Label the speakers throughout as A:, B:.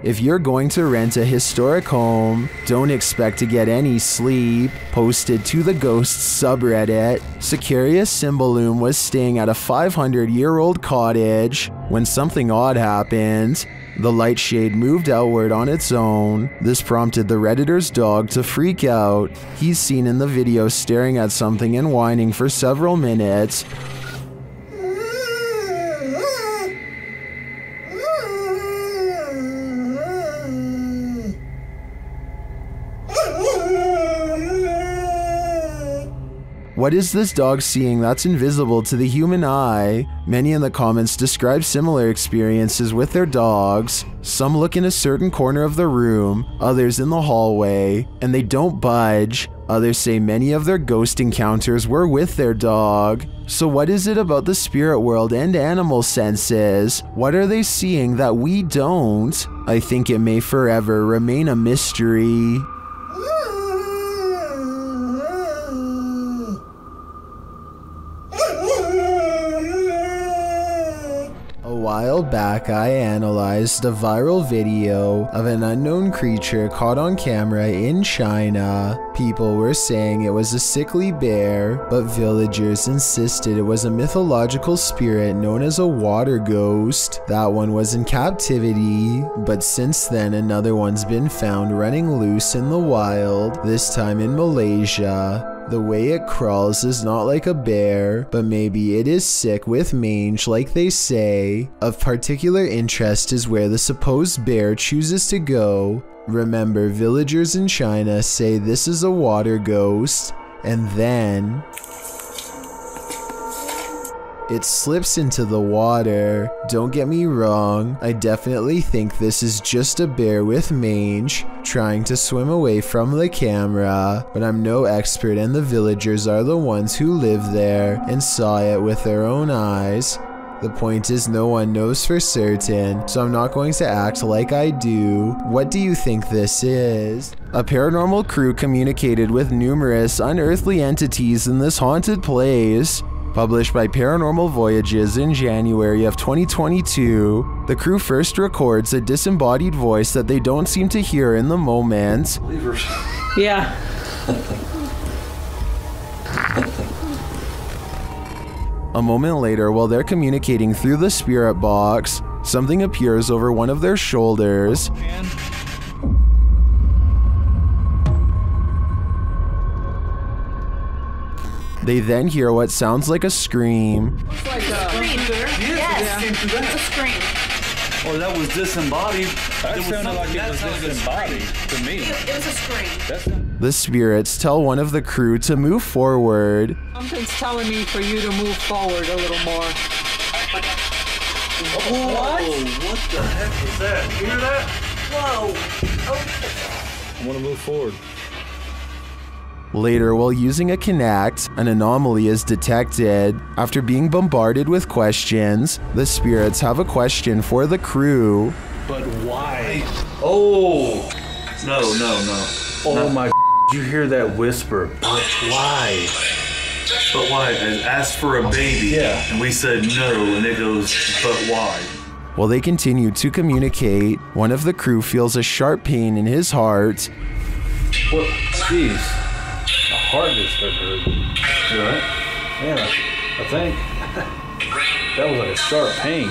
A: If you're going to rent a historic home, don't expect to get any sleep. Posted to the Ghosts subreddit, Securius Cymbalum was staying at a 500-year-old cottage when something odd happened. The light shade moved outward on its own. This prompted the Redditor's dog to freak out. He's seen in the video staring at something and whining for several minutes. What is this dog seeing that's invisible to the human eye? Many in the comments describe similar experiences with their dogs. Some look in a certain corner of the room, others in the hallway, and they don't budge. Others say many of their ghost encounters were with their dog. So what is it about the spirit world and animal senses? What are they seeing that we don't? I think it may forever remain a mystery. A while back, I analyzed a viral video of an unknown creature caught on camera in China. People were saying it was a sickly bear, but villagers insisted it was a mythological spirit known as a water ghost. That one was in captivity, but since then another one's been found running loose in the wild, this time in Malaysia. The way it crawls is not like a bear, but maybe it is sick with mange like they say. Of particular interest is where the supposed bear chooses to go. Remember, villagers in China say this is a water ghost, and then it slips into the water. Don't get me wrong, I definitely think this is just a bear with mange trying to swim away from the camera, but I'm no expert and the villagers are the ones who live there and saw it with their own eyes. The point is no one knows for certain, so I'm not going to act like I do. What do you think this is? A paranormal crew communicated with numerous unearthly entities in this haunted place. Published by Paranormal Voyages in January of 2022, the crew first records a disembodied voice that they don't seem to hear in the moment.
B: Yeah.
A: A moment later, while they're communicating through the spirit box, something appears over one of their shoulders. They then hear what sounds like a scream.
B: It's like a scream.
C: Yes, it's a scream.
D: Oh, that was disembodied.
E: That sounded like it was disembodied to me.
C: It was a scream.
A: The spirits tell one of the crew to move forward.
B: Something's telling me for you to move forward a little more.
D: What? What the heck is that? You hear that?
C: Whoa. Oh.
E: I want to move forward.
A: Later, while using a Kinect, an anomaly is detected. After being bombarded with questions, the spirits have a question for the crew.
D: But why? Oh! No. Oh my! Did you hear that whisper? But why? But why? I asked for a baby. Yeah. And we said no, and it goes, but why?
A: While they continue to communicate, one of the crew feels a sharp pain in his heart.
D: What? Jeez. My heart just hurt. You all right? Yeah, I think that was like a sharp pain.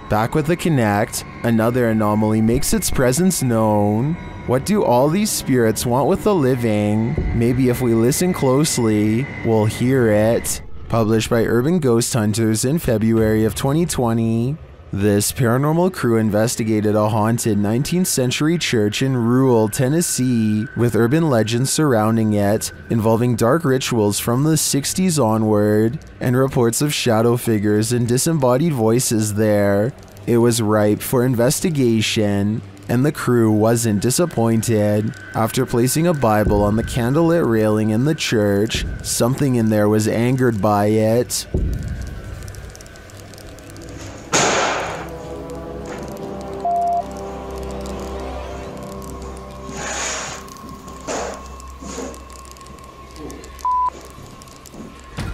A: Back with the Kinect, another anomaly makes its presence known. What do all these spirits want with the living? Maybe if we listen closely, we'll hear it. Published by Urban Ghost Hunters in February of 2020. This paranormal crew investigated a haunted 19th century church in rural Tennessee, with urban legends surrounding it, involving dark rituals from the 60s onward, and reports of shadow figures and disembodied voices there. It was ripe for investigation, and the crew wasn't disappointed. After placing a Bible on the candlelit railing in the church, something in there was angered by it.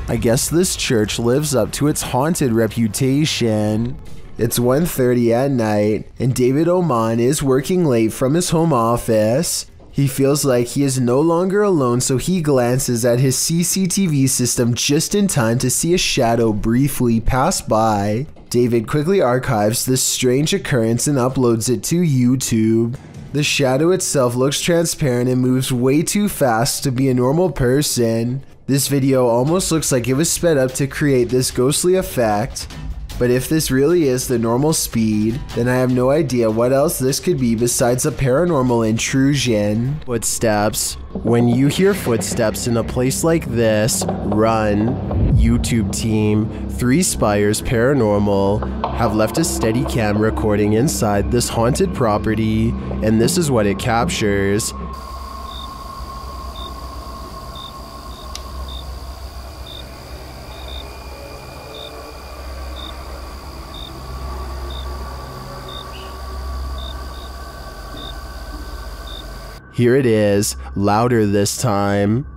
A: I guess this church lives up to its haunted reputation. It's 1:30 at night, and David Oman is working late from his home office. He feels like he is no longer alone, so he glances at his CCTV system just in time to see a shadow briefly pass by. David quickly archives this strange occurrence and uploads it to YouTube. The shadow itself looks transparent and moves way too fast to be a normal person. This video almost looks like it was sped up to create this ghostly effect. But if this really is the normal speed, then I have no idea what else this could be besides a paranormal intrusion. Footsteps. When you hear footsteps in a place like this, run. YouTube team, 3 Spires Paranormal, have left a Steadicam recording inside this haunted property, and this is what it captures. Here it is, louder this time.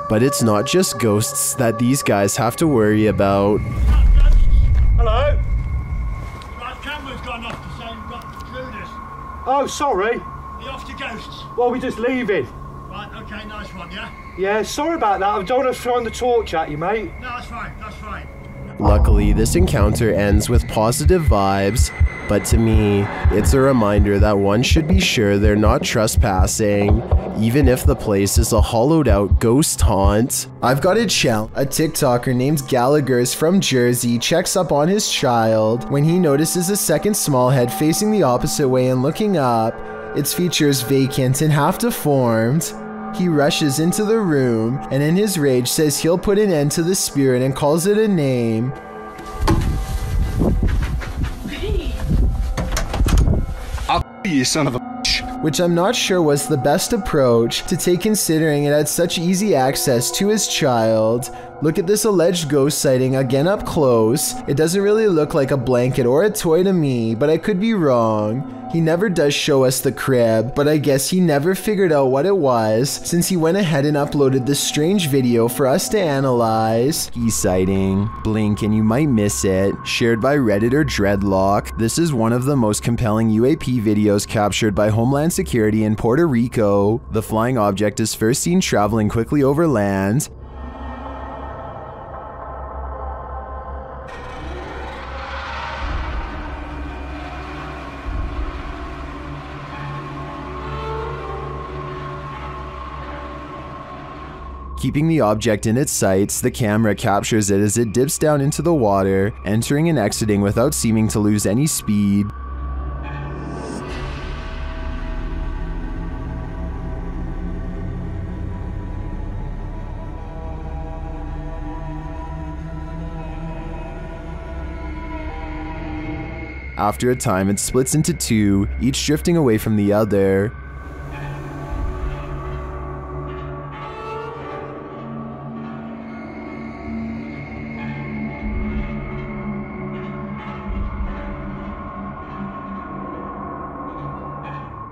A: But it's not just ghosts that these guys have to worry about.
F: Hello? Right, camera's gone off to say we've got intruders. Oh, sorry. You're off to ghosts? Well, we're just leaving. Right, okay, nice one, yeah? Yeah, sorry about that. I don't want to throw the torch at you, mate. No, that's fine, that's fine.
A: Luckily, this encounter ends with positive vibes, but to me, it's a reminder that one should be sure they're not trespassing, even if the place is a hollowed out ghost haunt. I've got a challenge. A TikToker named Gallagher is from Jersey checks up on his child when he notices a second small head facing the opposite way and looking up. Its features vacant and half deformed. He rushes into the room and in his rage says he'll put an end to the spirit and calls it a name.
G: I'll you son of a
A: Which I'm not sure was the best approach to take considering it had such easy access to his child. Look at this alleged ghost sighting again up close. It doesn't really look like a blanket or a toy to me, but I could be wrong. He never does show us the crib, but I guess he never figured out what it was since he went ahead and uploaded this strange video for us to analyze. Key sighting. Blink and you might miss it. Shared by Redditor Dreadlock. This is one of the most compelling UAP videos captured by Homeland Security in Puerto Rico. The flying object is first seen traveling quickly over land. Keeping the object in its sights, the camera captures it as it dips down into the water, entering and exiting without seeming to lose any speed. After a time, it splits into two, each drifting away from the other.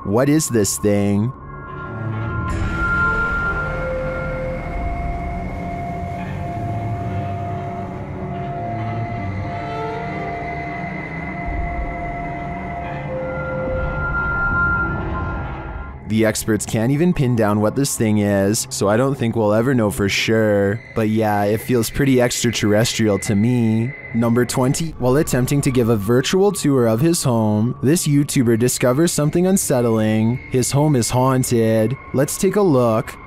A: What is this thing? The experts can't even pin down what this thing is, so I don't think we'll ever know for sure. But yeah, it feels pretty extraterrestrial to me. Number 20. While attempting to give a virtual tour of his home, this YouTuber discovers something unsettling. His home is haunted. Let's take a look.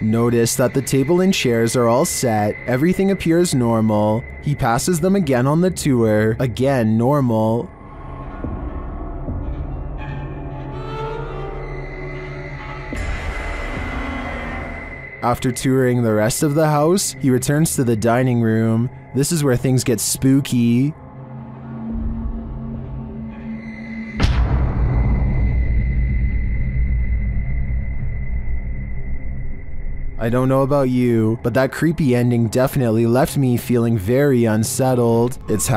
A: Notice that the table and chairs are all set, everything appears normal. He passes them again on the tour, again normal. After touring the rest of the house, he returns to the dining room. This is where things get spooky. I don't know about you, but that creepy ending definitely left me feeling very unsettled. It's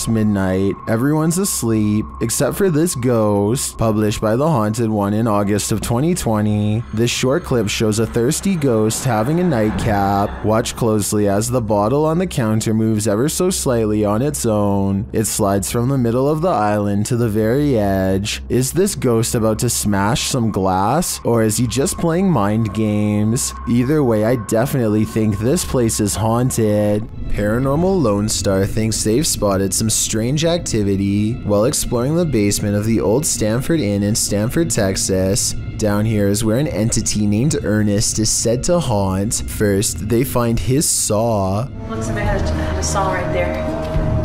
A: midnight, everyone's asleep, except for this ghost, published by The Haunted One in August of 2020. This short clip shows a thirsty ghost having a nightcap. Watch closely as the bottle on the counter moves ever so slightly on its own. It slides from the middle of the island to the very edge. Is this ghost about to smash some glass, or is he just playing mind games? Either way, I definitely think this place is haunted. Paranormal Lone Star thinks they've spotted some strange activity while exploring the basement of the old Stanford Inn in Stanford, Texas. Down here is where an entity named Ernest is said to haunt. First, they find his saw.
H: Looks like I had a saw right there.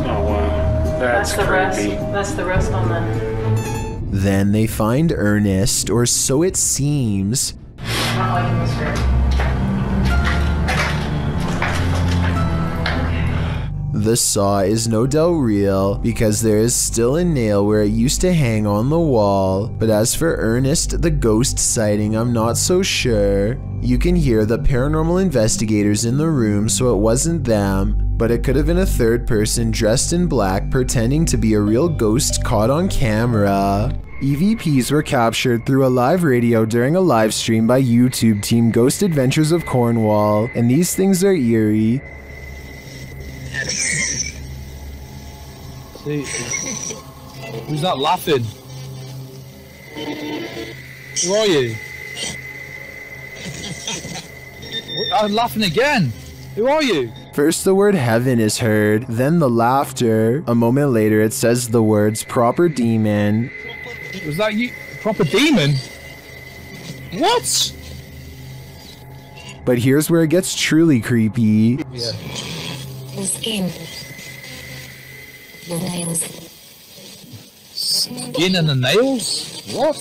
E: Oh wow, that's
H: the rest.
E: creepy.
H: That's the rest on the.
A: Then they find Ernest, or so it seems.
H: Not liking this skirt.
A: The saw is no doubt real because there is still a nail where it used to hang on the wall, but as for Ernest the ghost sighting, I'm not so sure. You can hear the paranormal investigators in the room, so it wasn't them, but it could have been a third person dressed in black pretending to be a real ghost caught on camera. EVPs were captured through a live radio during a live stream by YouTube team Ghost Adventures of Cornwall, and these things are eerie.
I: See, who's that laughing? Who are you? I'm laughing again. Who are you?
A: First the word heaven is heard, then the laughter. A moment later it says the words proper demon.
I: Was that you? Proper demon? What?
A: But here's where it gets truly creepy.
I: Yeah.
J: The skin. The nails.
I: Skin and the nails? What?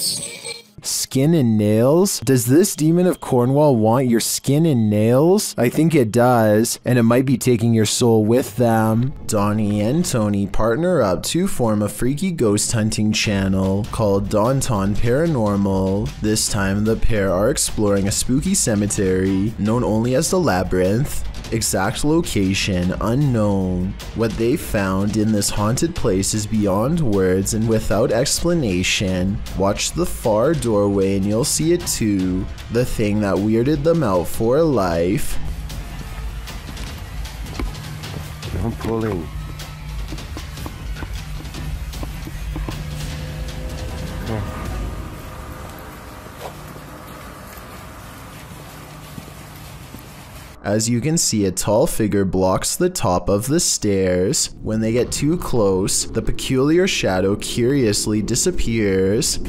A: Skin and nails? Does this demon of Cornwall want your skin and nails? I think it does, and it might be taking your soul with them. Donnie and Tony partner up to form a freaky ghost hunting channel called Daunton Paranormal. This time the pair are exploring a spooky cemetery known only as the Labyrinth. Exact location unknown. What they found in this haunted place is beyond words and without explanation. Watch the far doorway and you'll see it too. The thing that weirded them out for life.
K: Don't pull in.
A: As you can see, a tall figure blocks the top of the stairs. When they get too close, the peculiar shadow curiously disappears.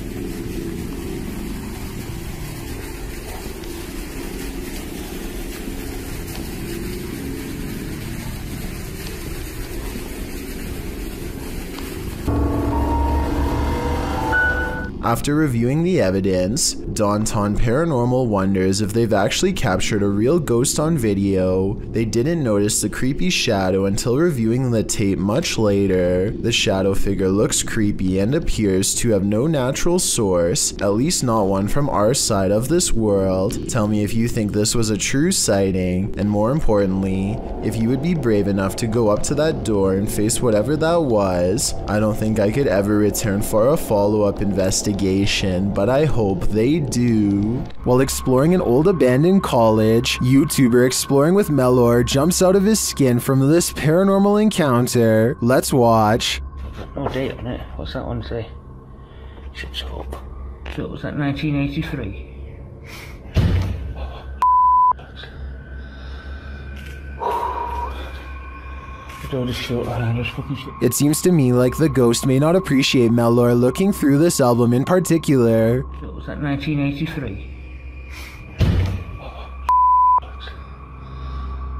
A: After reviewing the evidence, Daunton Paranormal wonders if they've actually captured a real ghost on video. They didn't notice the creepy shadow until reviewing the tape much later. The shadow figure looks creepy and appears to have no natural source, at least not one from our side of this world. Tell me if you think this was a true sighting, and more importantly, if you would be brave enough to go up to that door and face whatever that was. I don't think I could ever return for a follow-up investigation, but I hope they do. While exploring an old abandoned college, YouTuber Exploring with Melor jumps out of his skin from this paranormal encounter. Let's watch.
L: No date on it. What's that one say? Shit's up. So it was that 1983.
A: It seems to me like the ghost may not appreciate Melor looking through this album in particular.
L: So it was that 1983.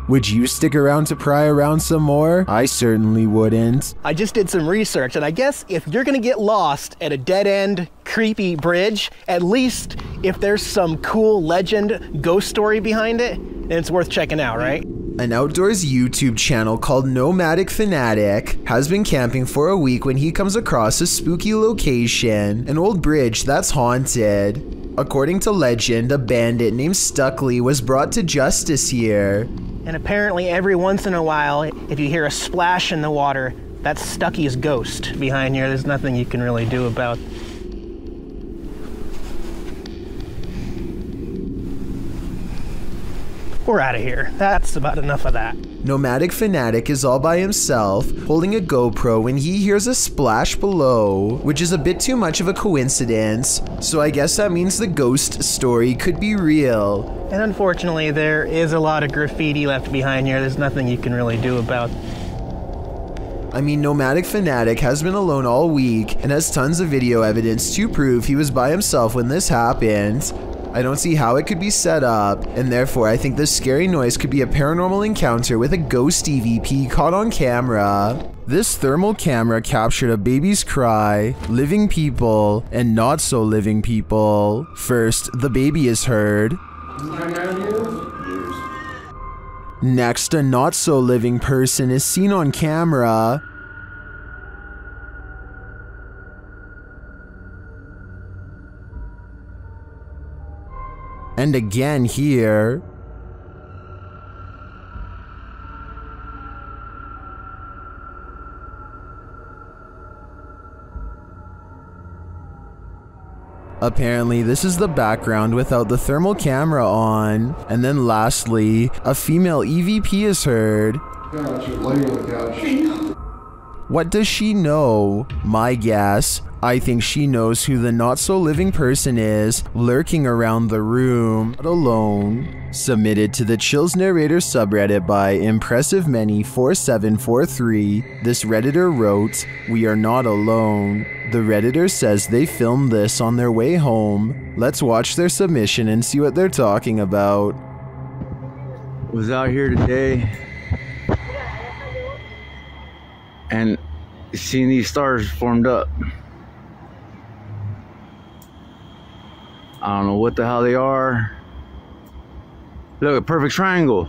A: Would you stick around to pry around some more? I certainly wouldn't.
M: I just did some research, and I guess if you're gonna get lost at a dead-end, creepy bridge, at least if there's some cool legend, ghost story behind it, then it's worth checking out, right?
A: An outdoors YouTube channel called Nomadic Fanatic has been camping for a week when he comes across a spooky location, an old bridge that's haunted. According to legend, a bandit named Stuckley was brought to justice here.
M: And apparently every once in a while, if you hear a splash in the water, that's Stucky's ghost behind here. There's nothing you can really do about. We're out of here. That's about enough of that.
A: Nomadic Fanatic is all by himself, holding a GoPro when he hears a splash below, which is a bit too much of a coincidence, so I guess that means the ghost story could be real.
M: And unfortunately, there is a lot of graffiti left behind here. There's nothing you can really do about.
A: I mean, Nomadic Fanatic has been alone all week and has tons of video evidence to prove he was by himself when this happened. I don't see how it could be set up, and therefore I think this scary noise could be a paranormal encounter with a ghost EVP caught on camera. This thermal camera captured a baby's cry, living people, and not so living people. First, the baby is heard. Next, a not so living person is seen on camera. And again here. Apparently, this is the background without the thermal camera on. And then lastly, a female EVP is heard. What does she know? My guess, I think she knows who the not-so-living person is lurking around the room, not alone. Submitted to the Chills Narrator subreddit by ImpressiveMany4743, this Redditor wrote, "We are not alone." The Redditor says they filmed this on their way home. Let's watch their submission and see what they're talking about.
N: Was out here today and seeing these stars formed up. I don't know what the hell they are. Look, a perfect triangle.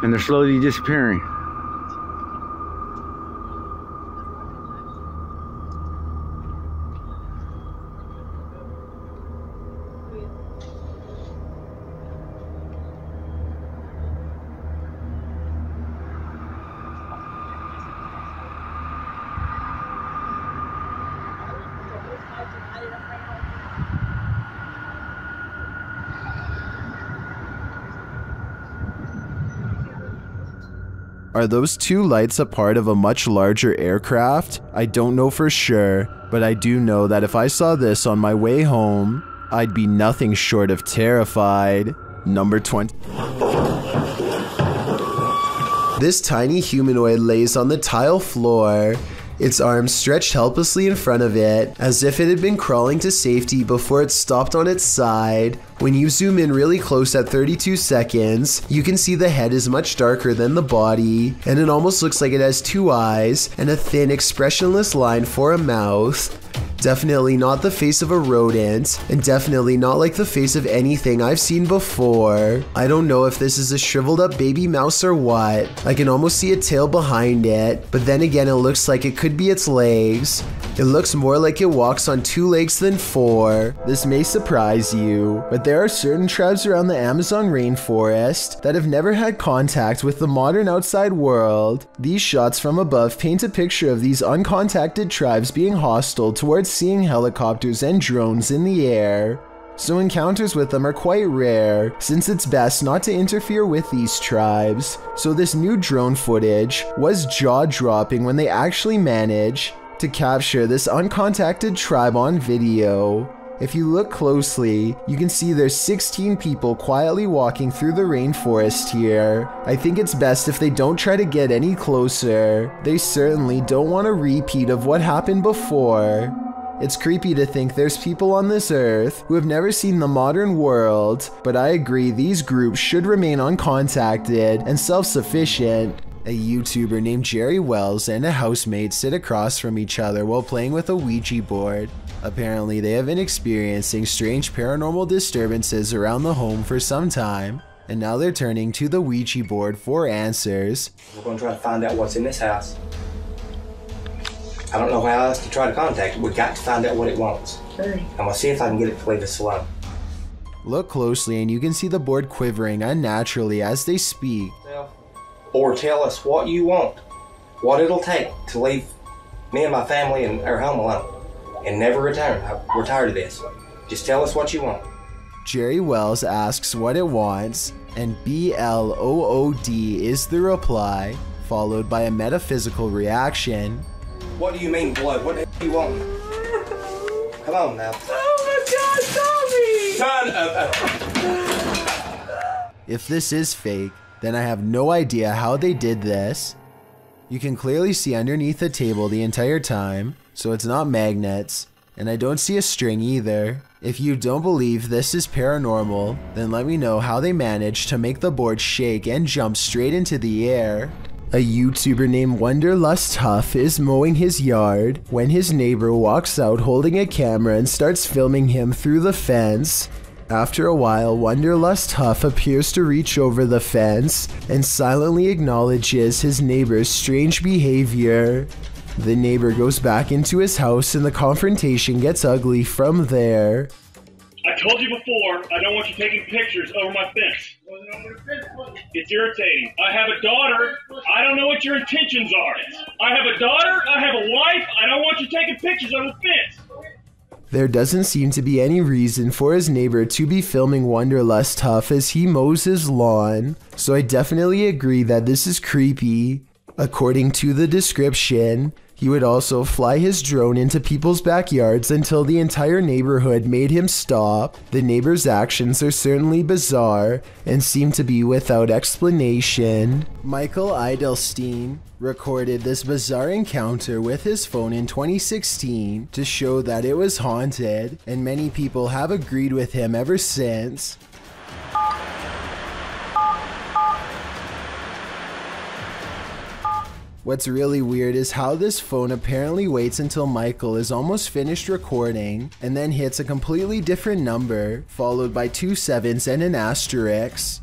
N: And they're slowly disappearing.
A: Are those two lights a part of a much larger aircraft? I don't know for sure, but I do know that if I saw this on my way home, I'd be nothing short of terrified. Number 20. This tiny humanoid lays on the tile floor, its arms stretched helplessly in front of it, as if it had been crawling to safety before it stopped on its side. When you zoom in really close at 32 seconds, you can see the head is much darker than the body, and it almost looks like it has two eyes and a thin, expressionless line for a mouth. Definitely not the face of a rodent, and definitely not like the face of anything I've seen before. I don't know if this is a shriveled up baby mouse or what. I can almost see a tail behind it, but then again it looks like it could be its legs. It looks more like it walks on 2 legs than 4. This may surprise you, but there are certain tribes around the Amazon rainforest that have never had contact with the modern outside world. These shots from above paint a picture of these uncontacted tribes being hostile towards seeing helicopters and drones in the air. So encounters with them are quite rare, since it's best not to interfere with these tribes. So this new drone footage was jaw-dropping when they actually managed to capture this uncontacted tribe on video. If you look closely, you can see there's 16 people quietly walking through the rainforest here. I think it's best if they don't try to get any closer. They certainly don't want a repeat of what happened before. It's creepy to think there's people on this earth who have never seen the modern world, but I agree these groups should remain uncontacted and self-sufficient. A YouTuber named Jerry Wells and a housemate sit across from each other while playing with a Ouija board. Apparently, they have been experiencing strange paranormal disturbances around the home for some time. And now they're turning to the Ouija board for answers.
O: We're going to try to find out what's in this house. I don't know how else to try to contact it. We've got to find out what it wants. I'm going to see if I can get it to leave us alone.
A: Look closely and you can see the board quivering unnaturally as they speak.
O: Or tell us what you want. What it'll take to leave me and my family and our home alone. And never return. We're tired of this. Just tell us what you want.
A: Jerry Wells asks what it wants, and BLOOD is the reply, followed by a metaphysical reaction.
O: What do you mean, blood? What the do you want? Come on now.
B: Oh my God,
O: Tommy!
A: If this is fake, then I have no idea how they did this. You can clearly see underneath the table the entire time, so it's not magnets, and I don't see a string either. If you don't believe this is paranormal, then let me know how they managed to make the board shake and jump straight into the air. A YouTuber named Wonderlust Huff is mowing his yard when his neighbor walks out holding a camera and starts filming him through the fence. After a while, Wonderlust Huff appears to reach over the fence and silently acknowledges his neighbor's strange behavior. The neighbor goes back into his house and the confrontation gets ugly from there.
P: I told you before, I don't want you taking pictures over my fence. It's irritating. I have a daughter. I don't know what your intentions are. I have a daughter. I have a wife. I don't want you taking pictures over the fence.
A: There doesn't seem to be any reason for his neighbor to be filming Wonderlust Huff as he mows his lawn, so I definitely agree that this is creepy. According to the description, he would also fly his drone into people's backyards until the entire neighborhood made him stop. The neighbor's actions are certainly bizarre and seem to be without explanation. Michael Eidelstein recorded this bizarre encounter with his phone in 2016 to show that it was haunted, and many people have agreed with him ever since. What's really weird is how this phone apparently waits until Michael is almost finished recording and then hits a completely different number, followed by 2 sevens and an asterisk.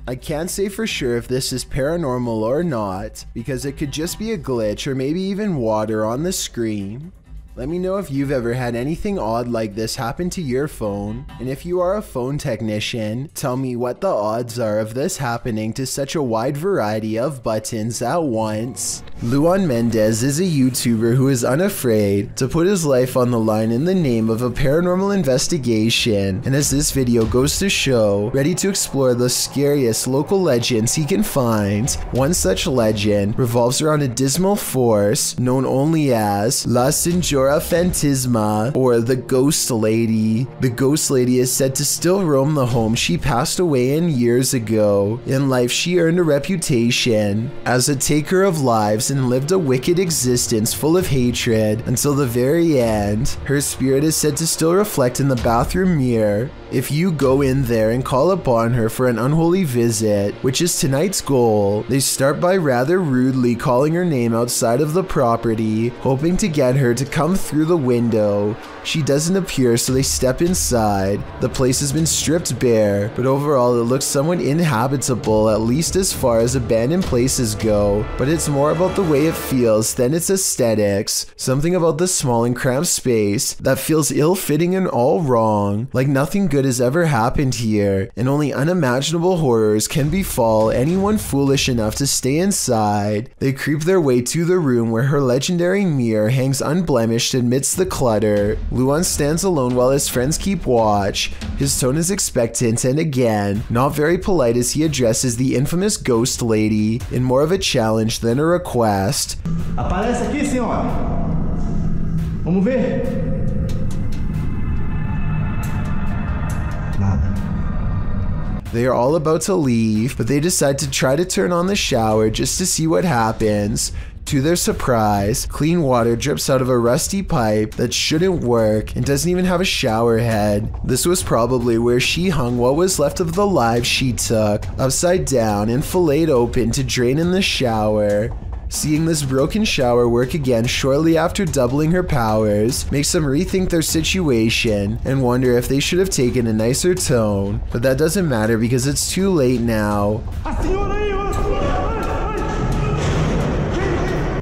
A: I can't say for sure if this is paranormal or not, because it could just be a glitch or maybe even water on the screen. Let me know if you've ever had anything odd like this happen to your phone, and if you are a phone technician, tell me what the odds are of this happening to such a wide variety of buttons at once. Luan Mendez is a YouTuber who is unafraid to put his life on the line in the name of a paranormal investigation, and as this video goes to show, ready to explore the scariest local legends he can find. One such legend revolves around a dismal force known only as La Señora Fantasma, or the Ghost Lady. The Ghost Lady is said to still roam the home she passed away in years ago. In life, she earned a reputation as a taker of lives and lived a wicked existence full of hatred until the very end. Her spirit is said to still reflect in the bathroom mirror. If you go in there and call upon her for an unholy visit, which is tonight's goal, they start by rather rudely calling her name outside of the property, hoping to get her to come through the window. She doesn't appear, so they step inside. The place has been stripped bare, but overall it looks somewhat inhabitable, at least as far as abandoned places go, but it's more about the way it feels than its aesthetics. Something about the small and cramped space that feels ill-fitting and all wrong, like nothing good has ever happened here, and only unimaginable horrors can befall anyone foolish enough to stay inside. They creep their way to the room where her legendary mirror hangs unblemished amidst the clutter. Luan stands alone while his friends keep watch. His tone is expectant and again, not very polite as he addresses the infamous Ghost Lady in more of a challenge than a request.
Q: Aparece aqui, senhora. Vamos ver.
A: They are all about to leave, but they decide to try to turn on the shower just to see what happens. To their surprise, clean water drips out of a rusty pipe that shouldn't work and doesn't even have a shower head. This was probably where she hung what was left of the lives she took, upside down and filleted open to drain in the shower. Seeing this broken shower work again shortly after doubling her powers makes them rethink their situation and wonder if they should have taken a nicer tone, but that doesn't matter because it's too late now.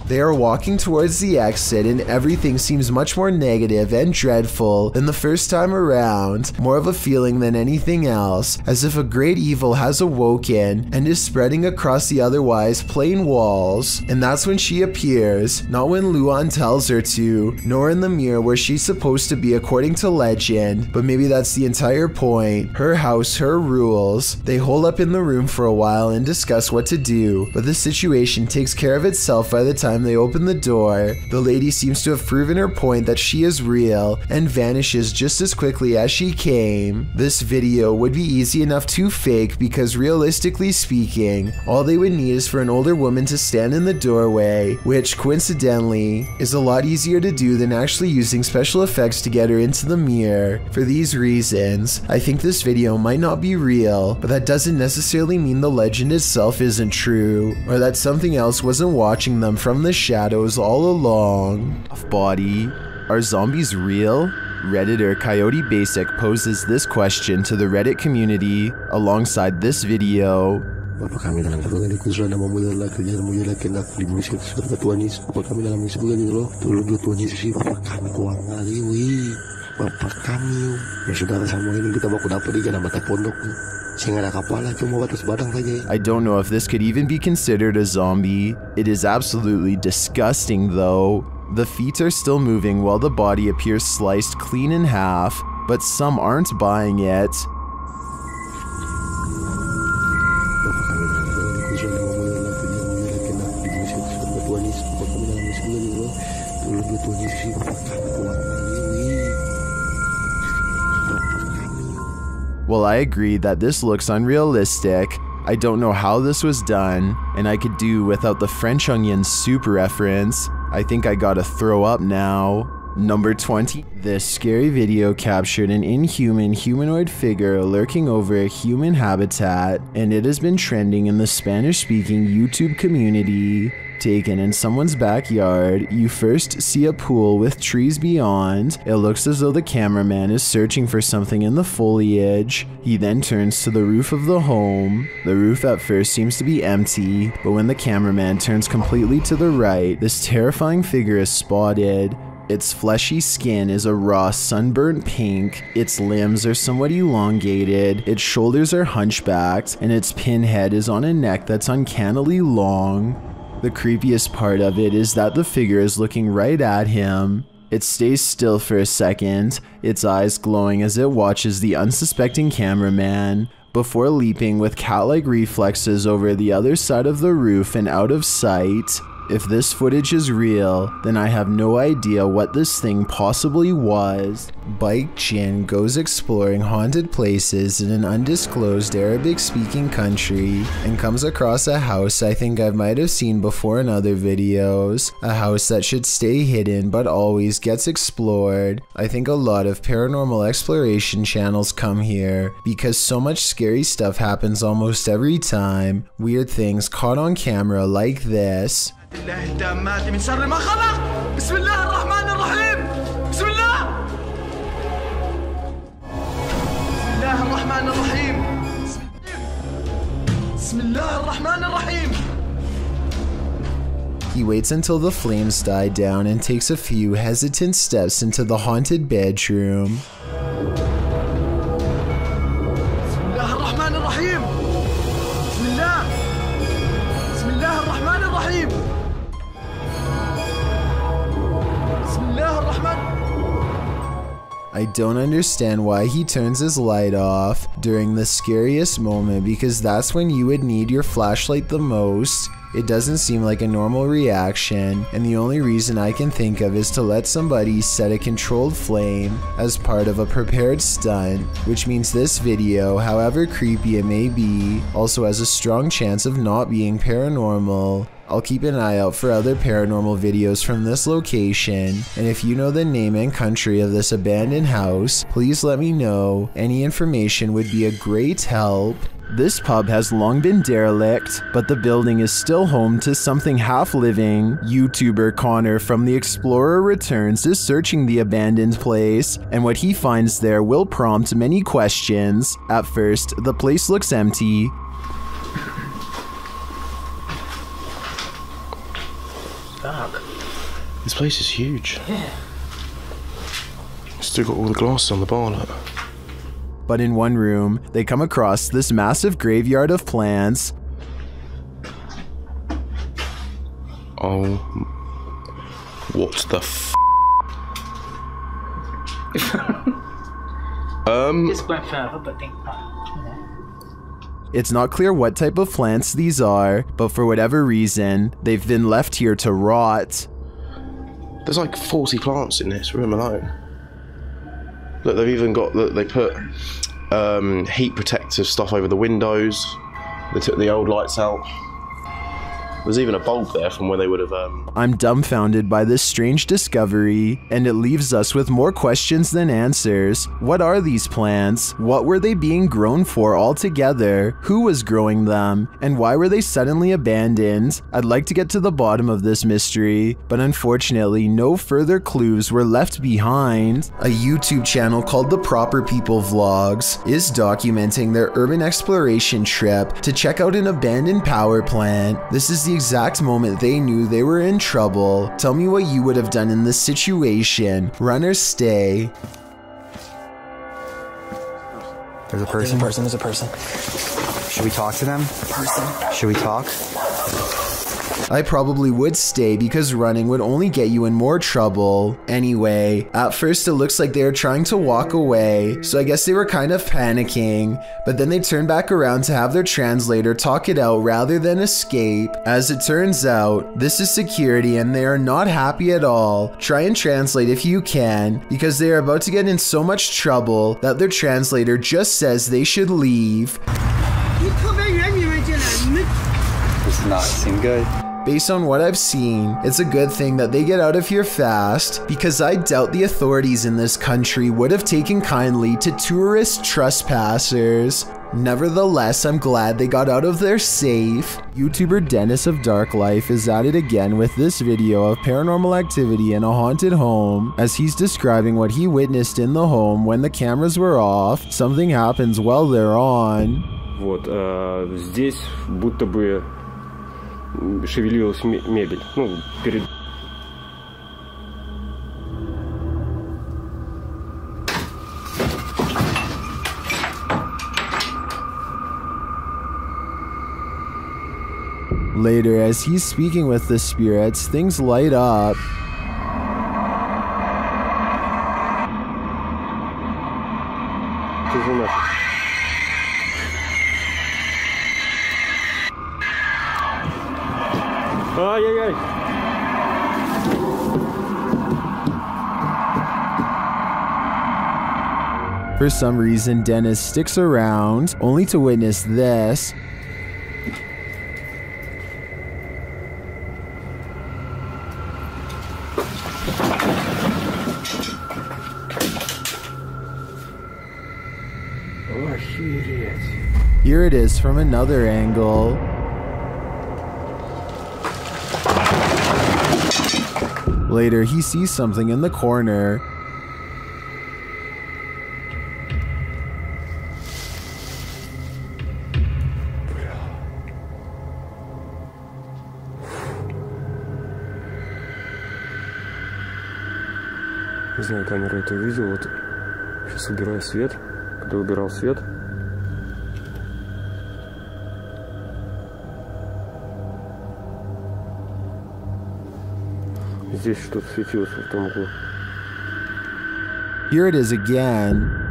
A: They are walking towards the exit and everything seems much more negative and dreadful than the first time around, more of a feeling than anything else, as if a great evil has awoken and is spreading across the otherwise plain walls. And that's when she appears, not when Luan tells her to, nor in the mirror where she's supposed to be according to legend, but maybe that's the entire point. Her house, her rules. They hole up in the room for a while and discuss what to do, but the situation takes care of itself by the time they open the door. The lady seems to have proven her point that she is real and vanishes just as quickly as she came. This video would be easy enough to fake because realistically speaking, all they would need is for an older woman to stand in the doorway, which coincidentally is a lot easier to do than actually using special effects to get her into the mirror. For these reasons, I think this video might not be real, but that doesn't necessarily mean the legend itself isn't true, or that something else wasn't watching them from the shadows all along. Off-body, are zombies real? Redditor Coyote Basic poses this question to the Reddit community alongside this video.
K: Bapa kami dalam surga ini khususnya memuliakan kehendak dimuliakan surga Tuhan Yesus. Bapa kami dalam surga ini loh, tolong Tuhan Yesus sih Bapa kami kuang kali, wih Bapa kami. Ya saudara semua ini kita baku dapat di jalan mata pondok.
A: I don't know if this could even be considered a zombie. It is absolutely disgusting though. The feet are still moving while the body appears sliced clean in half, but some aren't buying it. While I agree that this looks unrealistic, I don't know how this was done, and I could do without the French Onion soup reference. I think I gotta throw up now. Number 20. This scary video captured an inhuman humanoid figure lurking over a human habitat, and it has been trending in the Spanish-speaking YouTube community. Taken in someone's backyard, you first see a pool with trees beyond. It looks as though the cameraman is searching for something in the foliage. He then turns to the roof of the home. The roof at first seems to be empty, but when the cameraman turns completely to the right, this terrifying figure is spotted. Its fleshy skin is a raw sunburnt pink, its limbs are somewhat elongated, its shoulders are hunchbacked, and its pinhead is on a neck that's uncannily long. The creepiest part of it is that the figure is looking right at him. It stays still for a second, its eyes glowing as it watches the unsuspecting cameraman, before leaping with cat-like reflexes over the other side of the roof and out of sight. If this footage is real, then I have no idea what this thing possibly was. Bike Jin goes exploring haunted places in an undisclosed Arabic-speaking country and comes across a house I think I might have seen before in other videos. A house that should stay hidden but always gets explored. I think a lot of paranormal exploration channels come here because so much scary stuff happens almost every time. Weird things caught on camera like this.
B: الله التامات من شر ما خلق بسم الله الرحمن الرحيم بسم الله بسم الله الرحمن الرحيم بسم الله الرحمن الرحيم.
A: He waits until the flames die down and takes a few hesitant steps into the haunted bedroom.
B: بسم الله الرحمن الرحيم بسم الله بسم الله الرحمن الرحيم.
A: I don't understand why he turns his light off during the scariest moment because that's when you would need your flashlight the most. It doesn't seem like a normal reaction, and the only reason I can think of is to let somebody set a controlled flame as part of a prepared stunt, which means this video, however creepy it may be, also has a strong chance of not being paranormal. I'll keep an eye out for other paranormal videos from this location, and if you know the name and country of this abandoned house, please let me know. Any information would be a great help. This pub has long been derelict, but the building is still home to something half-living. YouTuber Connor from The Explorer Returns is searching the abandoned place, and what he finds there will prompt many questions. At first, the place looks empty.
R: Dark.
K: This place is huge.
R: Yeah.
K: Still got all the glasses on the bar, look.
A: But in one room, they come across this massive graveyard of plants.
K: Oh. What the f?
R: Just went further, but think.
A: It's not clear what type of plants these are, but for whatever reason, they've been left here to rot.
K: There's like 40 plants in this room alone. Look, they've even got, look, they put heat protective stuff over the windows. They took the old lights out. There's even a bulb there from where they would have...
A: I'm dumbfounded by this strange discovery, and it leaves us with more questions than answers. What are these plants? What were they being grown for altogether? Who was growing them? And why were they suddenly abandoned? I'd like to get to the bottom of this mystery, but unfortunately no further clues were left behind. A YouTube channel called The Proper People Vlogs is documenting their urban exploration trip to check out an abandoned power plant. This is the exact moment they knew they were in trouble. Tell me what you would have done in this situation. Run or stay.
S: There's a person?
T: There's a person.
S: Should we talk to them? Should we talk?
A: I probably would stay because running would only get you in more trouble. Anyway, at first it looks like they were trying to walk away, so I guess they were kind of panicking, but then they turned back around to have their translator talk it out rather than escape. As it turns out, this is security and they are not happy at all. Try and translate if you can, because they are about to get in so much trouble that their translator just says they should leave.
S: This does not seem good.
A: Based on what I've seen, it's a good thing that they get out of here fast, because I doubt the authorities in this country would have taken kindly to tourist trespassers. Nevertheless, I'm glad they got out of there safe. YouTuber Dennis of Dark Life is at it again with this video of paranormal activity in a haunted home. As he's describing what he witnessed in the home when the cameras were off, something happens while they're on.
E: Вот, здесь будто бы шевелилась мебель. Ну, перед...
A: Later, as he's speaking with the spirits, things light up.
E: Ай-яй-яй!
A: For some reason, Dennis sticks around, only to witness this. Here it is from another angle. Later, he sees something in the corner.
E: Не знаю, камера это увидела. Вот сейчас убираю свет. Когда убирал свет, здесь что-то светилось в том углу.
A: Here it is again.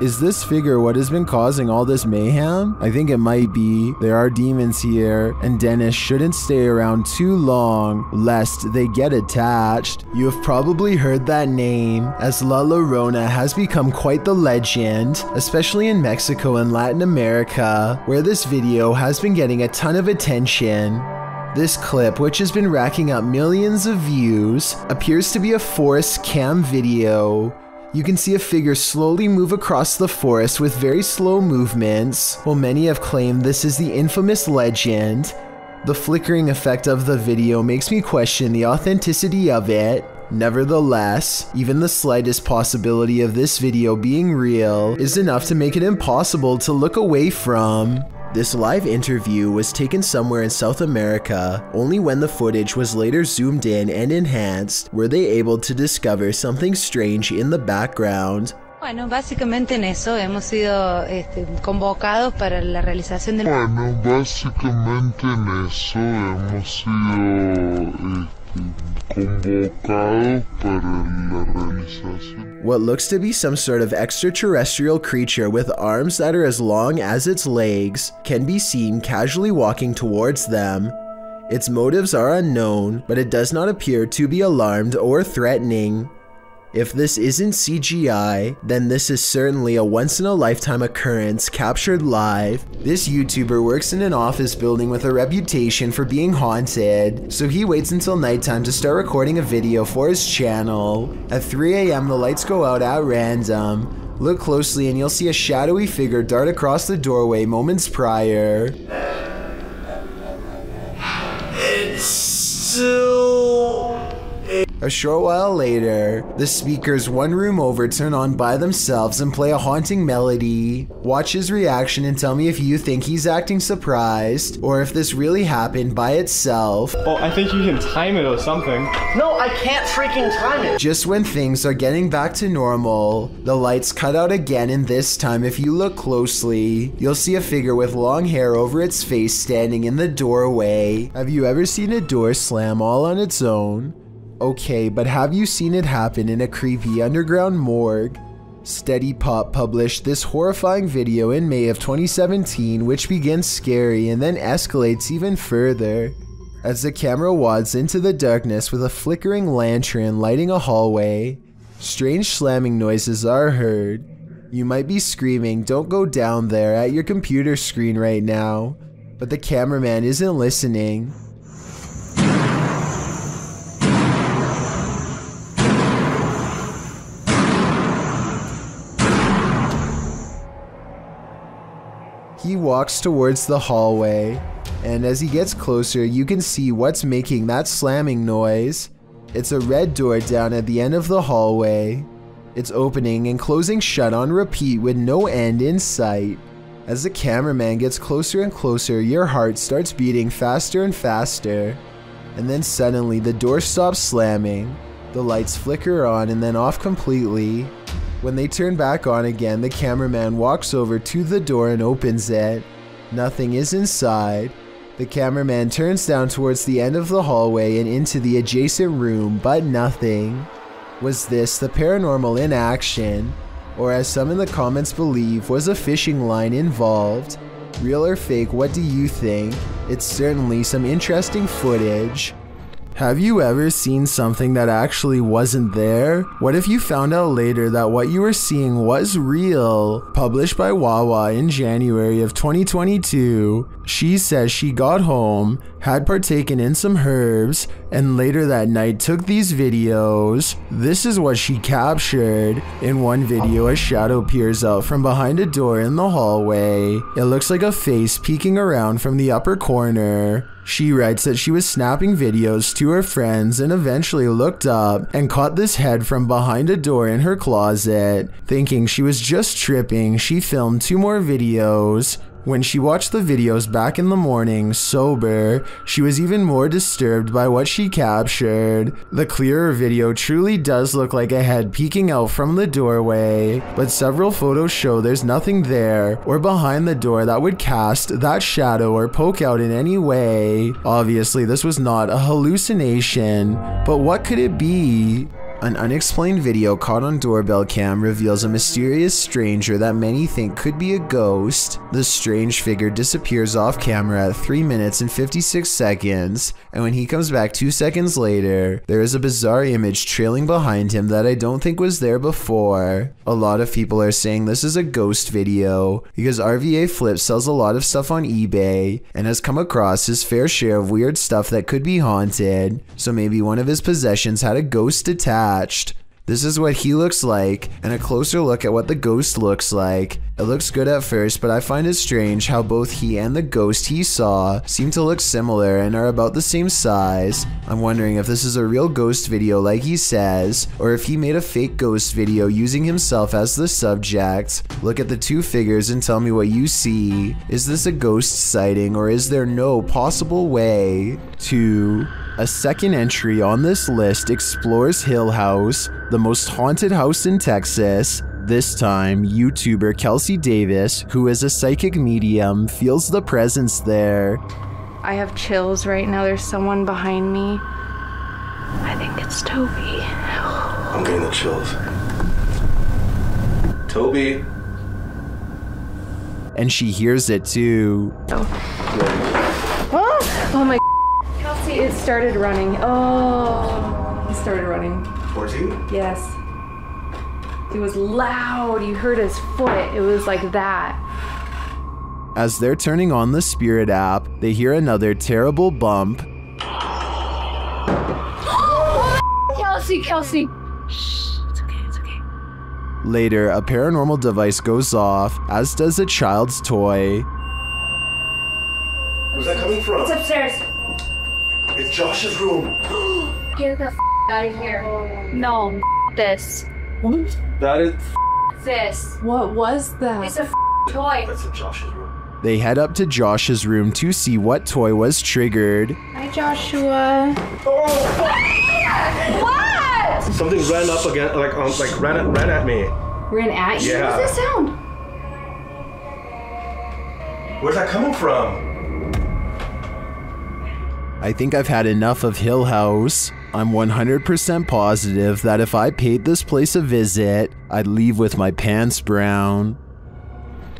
A: Is this figure what has been causing all this mayhem? I think it might be. There are demons here, and Dennis shouldn't stay around too long, lest they get attached. You have probably heard that name, as La Llorona has become quite the legend, especially in Mexico and Latin America, where this video has been getting a ton of attention. This clip, which has been racking up millions of views, appears to be a forest cam video. You can see a figure slowly move across the forest with very slow movements, while many have claimed this is the infamous legend. The flickering effect of the video makes me question the authenticity of it. Nevertheless, even the slightest possibility of this video being real is enough to make it impossible to look away from. This live interview was taken somewhere in South America. Only when the footage was later zoomed in and enhanced were they able to discover something strange in the background.
T: Bueno, básicamente en eso hemos sido convocados para la realización del...
U: Bueno, básicamente en eso hemos sido convocados para la realización.
A: What looks to be some sort of extraterrestrial creature with arms that are as long as its legs can be seen casually walking towards them. Its motives are unknown, but it does not appear to be alarmed or threatening. If this isn't CGI, then this is certainly a once-in-a-lifetime occurrence captured live. This YouTuber works in an office building with a reputation for being haunted, so he waits until nighttime to start recording a video for his channel. At 3 AM, the lights go out at random. Look closely and you'll see a shadowy figure dart across the doorway moments prior. It's still... A short while later, the speakers one room over turn on by themselves and play a haunting melody. Watch his reaction and tell me if you think he's acting surprised or if this really happened by itself.
V: Well, I think you can time it or something.
M: No, I can't freaking time it.
A: Just when things are getting back to normal, the lights cut out again, and this time if you look closely, you'll see a figure with long hair over its face standing in the doorway. Have you ever seen a door slam all on its own? Okay, but have you seen it happen in a creepy underground morgue? Steady Pop published this horrifying video in May of 2017, which begins scary and then escalates even further. As the camera wads into the darkness with a flickering lantern lighting a hallway, strange slamming noises are heard. You might be screaming, "Don't go down there," at your computer screen right now, but the cameraman isn't listening. He walks towards the hallway, and as he gets closer, you can see what's making that slamming noise. It's a red door down at the end of the hallway. It's opening and closing shut on repeat with no end in sight. As the cameraman gets closer and closer, your heart starts beating faster and faster. And then suddenly the door stops slamming. The lights flicker on and then off completely. When they turn back on again, the cameraman walks over to the door and opens it. Nothing is inside. The cameraman turns down towards the end of the hallway and into the adjacent room, but nothing. Was this the paranormal in action? Or as some in the comments believe, was a fishing line involved? Real or fake, what do you think? It's certainly some interesting footage. Have you ever seen something that actually wasn't there? What if you found out later that what you were seeing was real? Published by Wawa in January of 2022, she says she got home, had partaken in some herbs, and later that night took these videos. This is what she captured. In one video, a shadow peers out from behind a door in the hallway. It looks like a face peeking around from the upper corner. She writes that she was snapping videos to her friends and eventually looked up and caught this head from behind a door in her closet. Thinking she was just tripping, she filmed 2 more videos. When she watched the videos back in the morning, sober, she was even more disturbed by what she captured. The clearer video truly does look like a head peeking out from the doorway, but several photos show there's nothing there or behind the door that would cast that shadow or poke out in any way. Obviously, this was not a hallucination, but what could it be? An unexplained video caught on doorbell cam reveals a mysterious stranger that many think could be a ghost. The strange figure disappears off camera at 3 minutes and 56 seconds, and when he comes back 2 seconds later, there is a bizarre image trailing behind him that I don't think was there before. A lot of people are saying this is a ghost video because RVA Flip sells a lot of stuff on eBay and has come across his fair share of weird stuff that could be haunted, so maybe one of his possessions had a ghost attached. This is what he looks like, and a closer look at what the ghost looks like. It looks good at first, but I find it strange how both he and the ghost he saw seem to look similar and are about the same size. I'm wondering if this is a real ghost video like he says, or if he made a fake ghost video using himself as the subject. Look at the two figures and tell me what you see. Is this a ghost sighting, or is there no possible way to... A second entry on this list explores Hill House, the most haunted house in Texas. This time, YouTuber Kelsey Davis, who is a psychic medium, feels the presence there.
C: I have chills right now. There's someone behind me. I think it's Toby.
K: I'm getting the chills. Toby.
A: And she hears it too.
C: Oh my. Kelsey, it started running. Oh, he started running.
K: Towards you?
C: Yes. It was loud. You heard his foot. It was like that.
A: As they're turning on the Spirit app, they hear another terrible bump.
C: Kelsey, Kelsey. Shh, it's okay, it's okay.
A: Later, a paranormal device goes off, as does a child's toy.
K: Where's that coming from?
C: It's upstairs.
K: It's Josh's room.
C: Get the out of here. No, this.
K: That is
C: This. What was that? It's a toy.
K: That's in Josh's room.
A: They head up to Josh's room to see what toy was triggered.
C: Hi, Joshua. What?
K: Something ran up again, ran at me.
C: Ran at you?
K: Yeah.
C: What's that sound?
K: Where's that coming from?
A: I think I've had enough of Hill House. I'm 100% positive that if I paid this place a visit, I'd leave with my pants brown.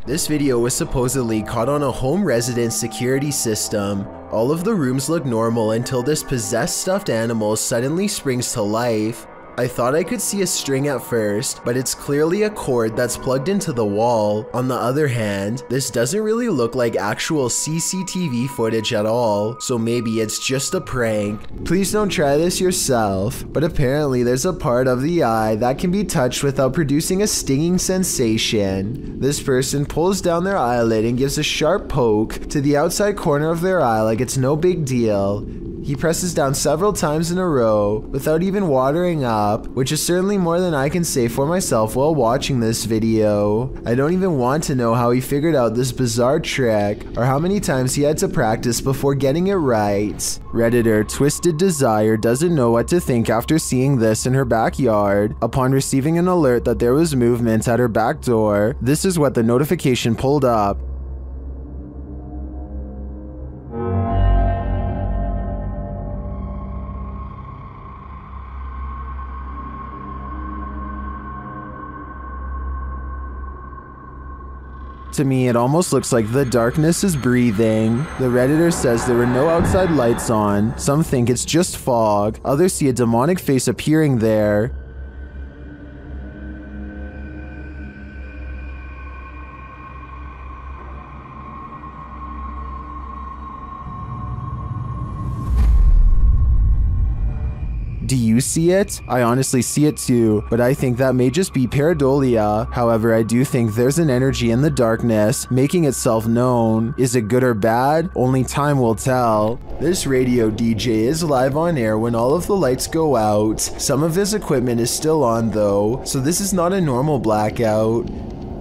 A: This video was supposedly caught on a home resident security system. All of the rooms look normal until this possessed stuffed animal suddenly springs to life. I thought I could see a string at first, but it's clearly a cord that's plugged into the wall. On the other hand, this doesn't really look like actual CCTV footage at all, so maybe it's just a prank. Please don't try this yourself, but apparently there's a part of the eye that can be touched without producing a stinging sensation. This person pulls down their eyelid and gives a sharp poke to the outside corner of their eye like it's no big deal. He presses down several times in a row without even watering up, which is certainly more than I can say for myself while watching this video. I don't even want to know how he figured out this bizarre trick or how many times he had to practice before getting it right. Redditor Twisted Desire doesn't know what to think after seeing this in her backyard. Upon receiving an alert that there was movement at her back door, this is what the notification pulled up. To me, it almost looks like the darkness is breathing. The Redditor says there were no outside lights on. Some think it's just fog. Others see a demonic face appearing there. Do you see it? I honestly see it too, but I think that may just be pareidolia. However, I do think there's an energy in the darkness making itself known. Is it good or bad? Only time will tell. This radio DJ is live on air when all of the lights go out. Some of his equipment is still on though, so this is not a normal blackout.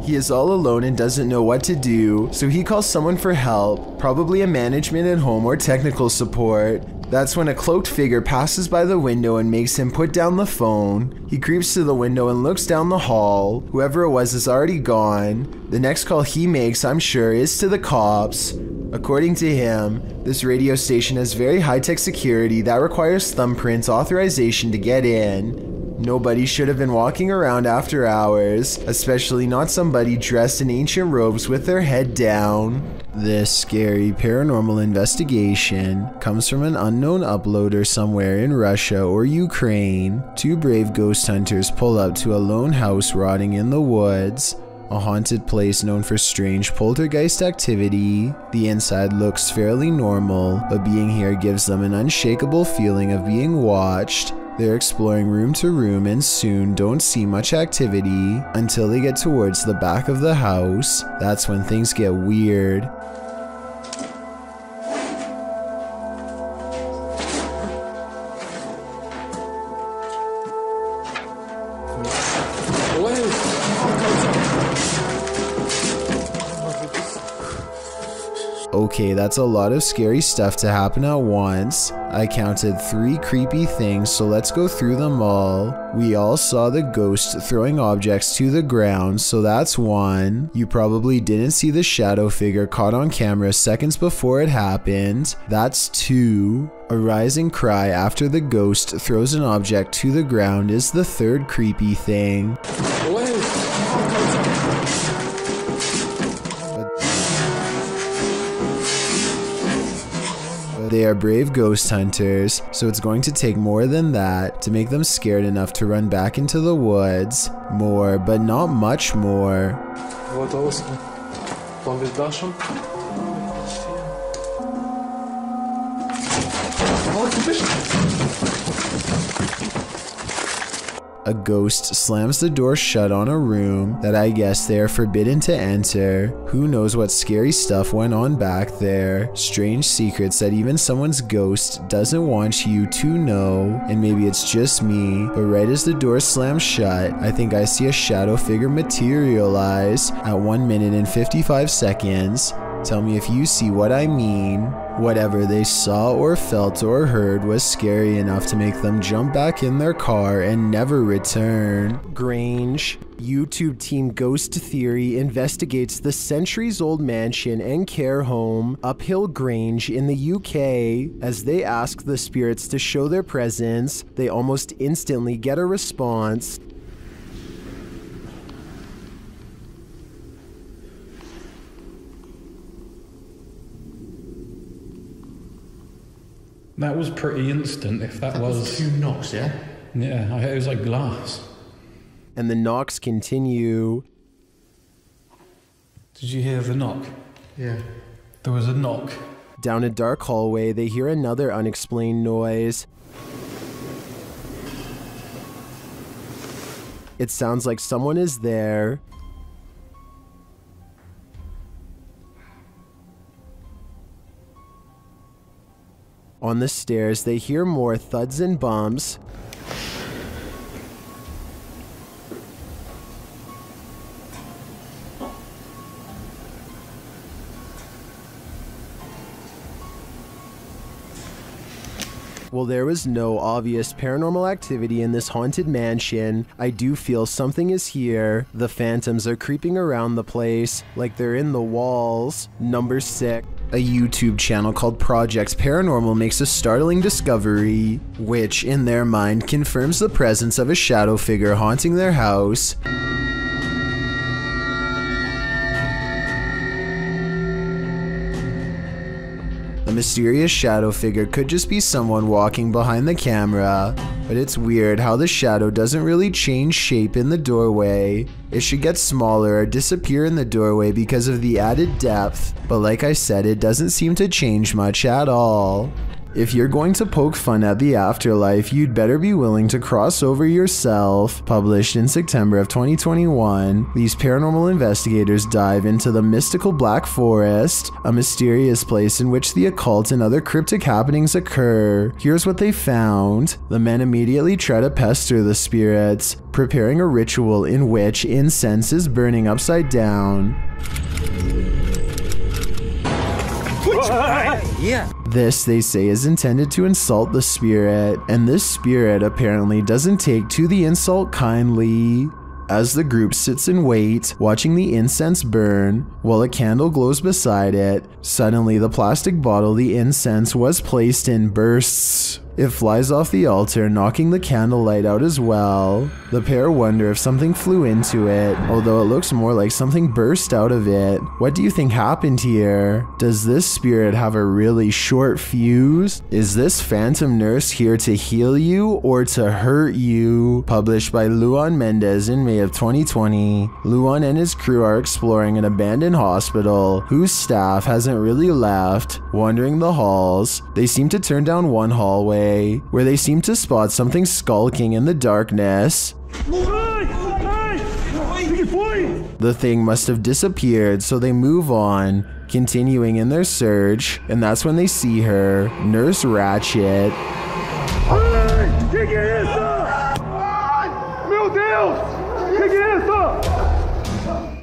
A: He is all alone and doesn't know what to do, so he calls someone for help, probably a management at home or technical support. That's when a cloaked figure passes by the window and makes him put down the phone. He creeps to the window and looks down the hall. Whoever it was is already gone. The next call he makes, I'm sure, is to the cops. According to him, this radio station has very high-tech security that requires thumbprint authorization to get in. Nobody should have been walking around after hours, especially not somebody dressed in ancient robes with their head down. This scary paranormal investigation comes from an unknown uploader somewhere in Russia or Ukraine. Two brave ghost hunters pull up to a lone house rotting in the woods, a haunted place known for strange poltergeist activity. The inside looks fairly normal, but being here gives them an unshakable feeling of being watched. They're exploring room to room and soon don't see much activity until they get towards the back of the house. That's when things get weird. Okay, that's a lot of scary stuff to happen at once. I counted 3 creepy things, so let's go through them all. We all saw the ghost throwing objects to the ground, so that's 1. You probably didn't see the shadow figure caught on camera seconds before it happened. That's 2. A rising cry after the ghost throws an object to the ground is the 3rd creepy thing. They are brave ghost hunters, so it's going to take more than that to make them scared enough to run back into the woods. More, but not much more.
D: Вот aus. Wollen wir da schon?
A: A ghost slams the door shut on a room that I guess they are forbidden to enter. Who knows what scary stuff went on back there. Strange secrets that even someone's ghost doesn't want you to know. And maybe it's just me, but right as the door slams shut, I think I see a shadow figure materialize at 1 minute and 55 seconds. Tell me if you see what I mean. Whatever they saw or felt or heard was scary enough to make them jump back in their car and never return. Grange. YouTube team Ghost Theory investigates the centuries-old mansion and care home Uphill Grange in the UK. As they ask the spirits to show their presence, they almost instantly get a response.
F: That was pretty instant, if that was
Q: 2 knocks, yeah?
F: Yeah, it was like glass.
A: And the knocks continue.
F: Did you hear the knock?
Q: Yeah.
F: There was a knock.
A: Down a dark hallway, they hear another unexplained noise. It sounds like someone is there. On the stairs, they hear more thuds and bumps. While there was no obvious paranormal activity in this haunted mansion, I do feel something is here. The phantoms are creeping around the place, like they're in the walls. Number 6. A YouTube channel called Project Paranormal makes a startling discovery, which, in their mind, confirms the presence of a shadow figure haunting their house. A mysterious shadow figure could just be someone walking behind the camera, but it's weird how the shadow doesn't really change shape in the doorway. It should get smaller or disappear in the doorway because of the added depth, but like I said, it doesn't seem to change much at all. If you're going to poke fun at the afterlife, you'd better be willing to cross over yourself. Published in September of 2021, these paranormal investigators dive into the mystical Black Forest, a mysterious place in which the occult and other cryptic happenings occur. Here's what they found. The men immediately try to pester the spirits, preparing a ritual in which incense is burning upside down.
L: Yeah.
A: This, they say, is intended to insult the spirit, and this spirit apparently doesn't take to the insult kindly. As the group sits and waits, watching the incense burn, while a candle glows beside it, suddenly the plastic bottle the incense was placed in bursts. It flies off the altar, knocking the candlelight out as well. The pair wonder if something flew into it, although it looks more like something burst out of it. What do you think happened here? Does this spirit have a really short fuse? Is this phantom nurse here to heal you or to hurt you? Published by Luan Mendez in May of 2020. Luan and his crew are exploring an abandoned hospital whose staff hasn't really left. Wandering the halls, they seem to turn down one hallway hallway, where they seem to spot something skulking in the darkness. The thing must have disappeared, so they move on, continuing in their search, and that's when they see her, Nurse Ratched.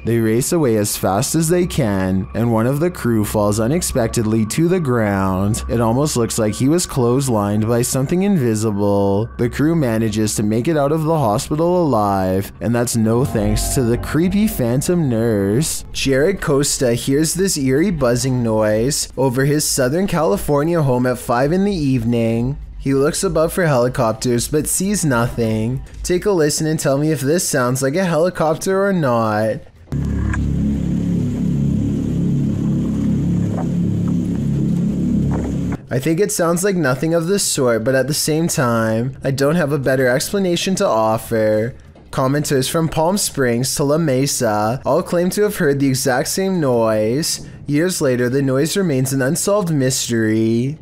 A: They race away as fast as they can, and one of the crew falls unexpectedly to the ground. It almost looks like he was clotheslined by something invisible. The crew manages to make it out of the hospital alive, and that's no thanks to the creepy phantom nurse. Jared Costa hears this eerie buzzing noise over his Southern California home at 5 in the evening. He looks above for helicopters but sees nothing. Take a listen and tell me if this sounds like a helicopter or not. I think it sounds like nothing of the sort, but at the same time, I don't have a better explanation to offer. Commenters from Palm Springs to La Mesa all claim to have heard the exact same noise. Years later, the noise remains an unsolved mystery.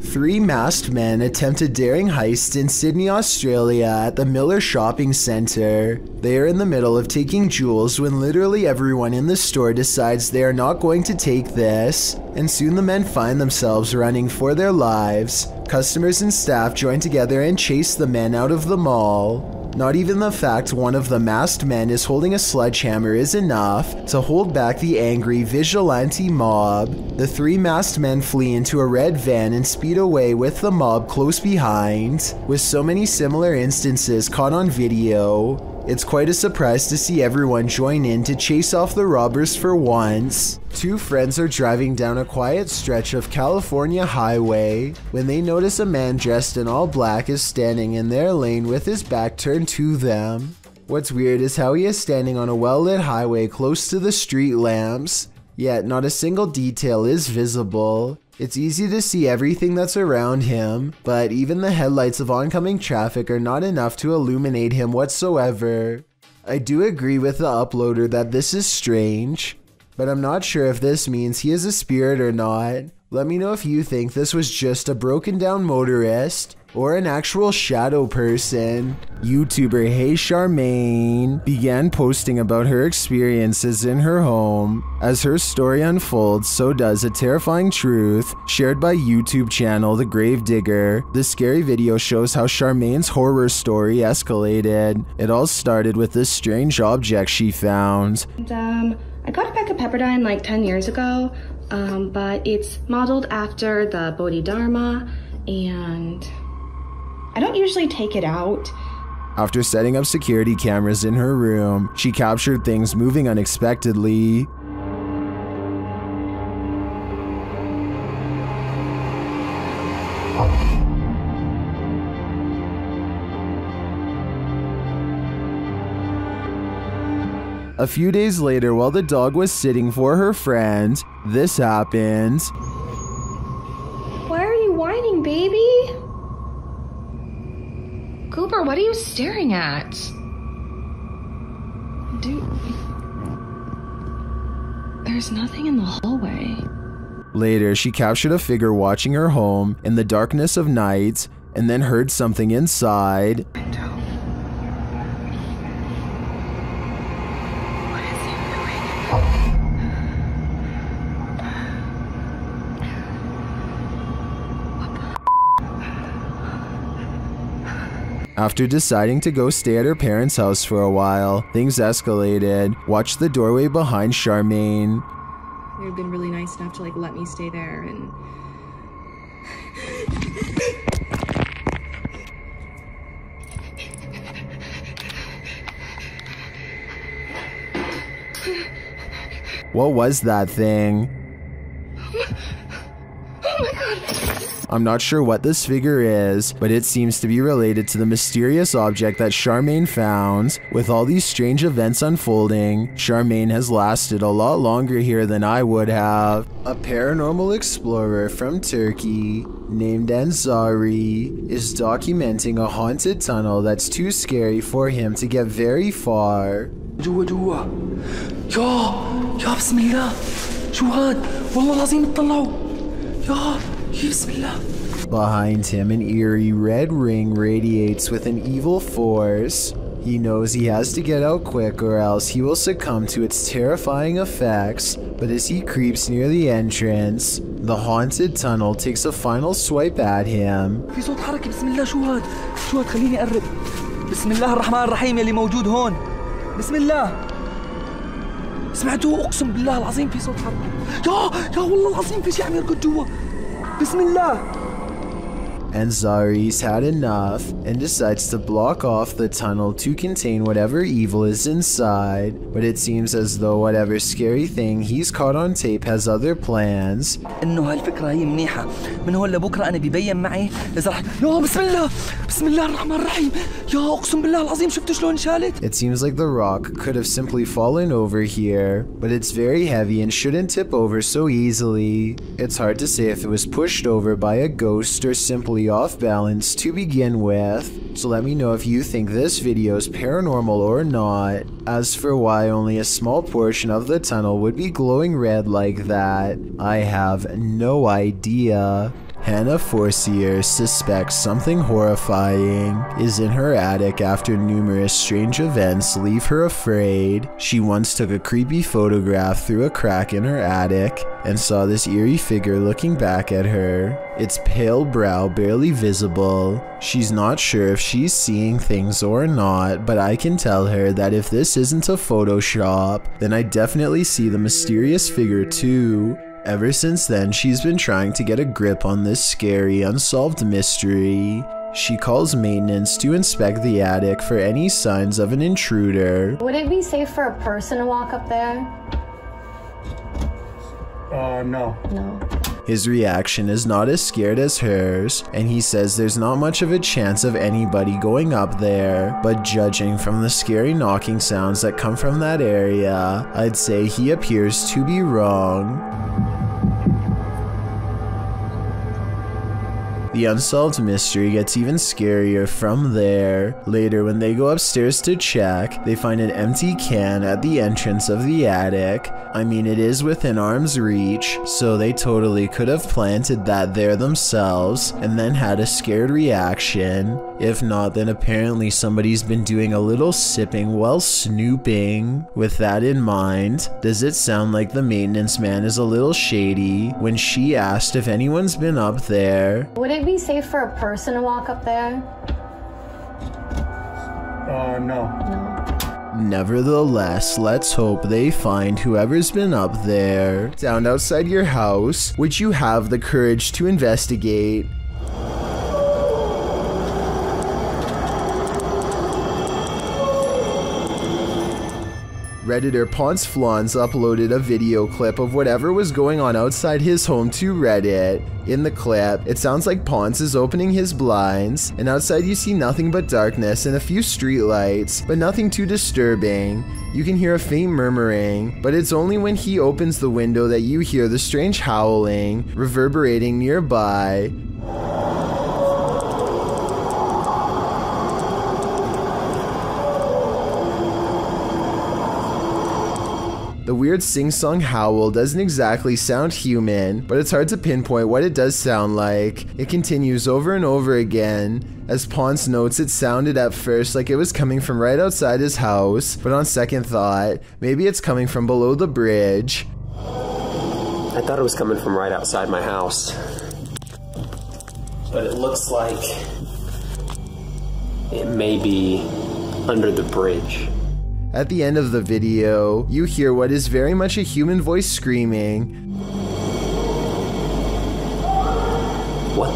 A: 3 masked men attempt a daring heist in Sydney, Australia at the Miller Shopping Centre. They are in the middle of taking jewels when literally everyone in the store decides they are not going to take this, and soon the men find themselves running for their lives. Customers and staff join together and chase the men out of the mall. Not even the fact one of the masked men is holding a sledgehammer is enough to hold back the angry vigilante mob. The 3 masked men flee into a red van and speed away with the mob close behind. With so many similar instances caught on video, it's quite a surprise to see everyone join in to chase off the robbers for once. 2 friends are driving down a quiet stretch of California highway when they notice a man dressed in all black is standing in their lane with his back turned to them. What's weird is how he is standing on a well-lit highway close to the street lamps, yet not a single detail is visible. It's easy to see everything that's around him, but even the headlights of oncoming traffic are not enough to illuminate him whatsoever. I do agree with the uploader that this is strange, but I'm not sure if this means he is a spirit or not. Let me know if you think this was just a broken down motorist or an actual shadow person. YouTuber Hey Charmaine began posting about her experiences in her home. As her story unfolds, so does a terrifying truth shared by YouTube channel The Gravedigger. This scary video shows how Charmaine's horror story escalated. It all started with this strange object she found.
G: I got a pack of Pepperdine like 10 years ago, but it's modeled after the Bodhidharma, and I don't usually take it out.
A: After setting up security cameras in her room, she captured things moving unexpectedly. A few days later, while the dog was sitting for her friend, this happened.
G: Why are you whining, baby? Cooper, what are you staring at? Dude, there's nothing in the hallway.
A: Later, she captured a figure watching her home in the darkness of night, and then heard something inside. After deciding to go stay at her parents' house for a while, things escalated. Watch the doorway behind Charmaine.
C: They've been really nice enough to let me stay there, and
A: What was that thing?
G: Oh my god.
A: I'm not sure what this figure is, but it seems to be related to the mysterious object that Charmaine found. With all these strange events unfolding, Charmaine has lasted a lot longer here than I would have. A paranormal explorer from Turkey named Ansari is documenting a haunted tunnel that's too scary for him to get very far.
B: جوا يا بسم الله شو هاد والله العظيم اطلعوا يا
A: Behind him, an eerie red ring radiates with an evil force. He knows he has to get out quick or else he will succumb to its terrifying effects, but as he creeps near the entrance, the haunted tunnel takes a final swipe at him.
B: في صوت حركة. بسم الله. شو هاد؟ شو هاد؟ خليني أقرب. بسم الله الرحمن الرحيم يلي موجود هون. بسم الله. سمعتوا؟ أقسم بالله العظيم في صوت حركة. يا والله العظيم في شيء عم يركض جوا. بسم الله.
A: And Zari's had enough and decides to block off the tunnel to contain whatever evil is inside, but it seems as though whatever scary thing he's caught on tape has other plans.
B: إنه هالفكرة هي منيحة. من هون لبكرة أنا ببين معي إذا رح. يا بسم الله. بسم الله الرحمن الرحيم. يا أقسم بالله العظيم شفتوا شلون شالت؟
A: It seems like the rock could have simply fallen over here, but it's very heavy and shouldn't tip over so easily. It's hard to say if it was pushed over by a ghost or simply off balance to begin with, so let me know if you think this video is paranormal or not. As for why only a small portion of the tunnel would be glowing red like that, I have no idea. Hannah Forcier suspects something horrifying is in her attic after numerous strange events leave her afraid. She once took a creepy photograph through a crack in her attic and saw this eerie figure looking back at her, its pale brow barely visible. She's not sure if she's seeing things or not, but I can tell her that if this isn't a Photoshop, then I definitely see the mysterious figure too. Ever since then, she's been trying to get a grip on this scary, unsolved mystery. She calls maintenance to inspect the attic for any signs of an intruder.
H: Would it be safe for a person to walk up there?
I: No.
H: No.
A: His reaction is not as scared as hers, and he says there's not much of a chance of anybody going up there, but judging from the scary knocking sounds that come from that area, I'd say he appears to be wrong. The unsolved mystery gets even scarier from there. Later, when they go upstairs to check, they find an empty can at the entrance of the attic. I mean, it is within arm's reach, so they totally could have planted that there themselves and then had a scared reaction. If not, then apparently somebody's been doing a little sipping while snooping. With that in mind, does it sound like the maintenance man is a little shady when she asked if anyone's been up there?
H: Would it be safe for a person to walk up there?
I: No.
A: Nevertheless, let's hope they find whoever's been up there. Down outside your house, would you have the courage to investigate? Redditor Ponce Flans uploaded a video clip of whatever was going on outside his home to Reddit. In the clip, it sounds like Ponce is opening his blinds, and outside you see nothing but darkness and a few streetlights, but nothing too disturbing. You can hear a faint murmuring, but it's only when he opens the window that you hear the strange howling reverberating nearby. The weird sing-song howl doesn't exactly sound human, but it's hard to pinpoint what it does sound like. It continues over and over again. As Ponce notes, it sounded at first like it was coming from right outside his house, but on second thought, maybe it's coming from below the bridge.
J: I thought it was coming from right outside my house, but it looks like it may be under the bridge.
A: At the end of the video, you hear what is very much a human voice screaming.
J: What?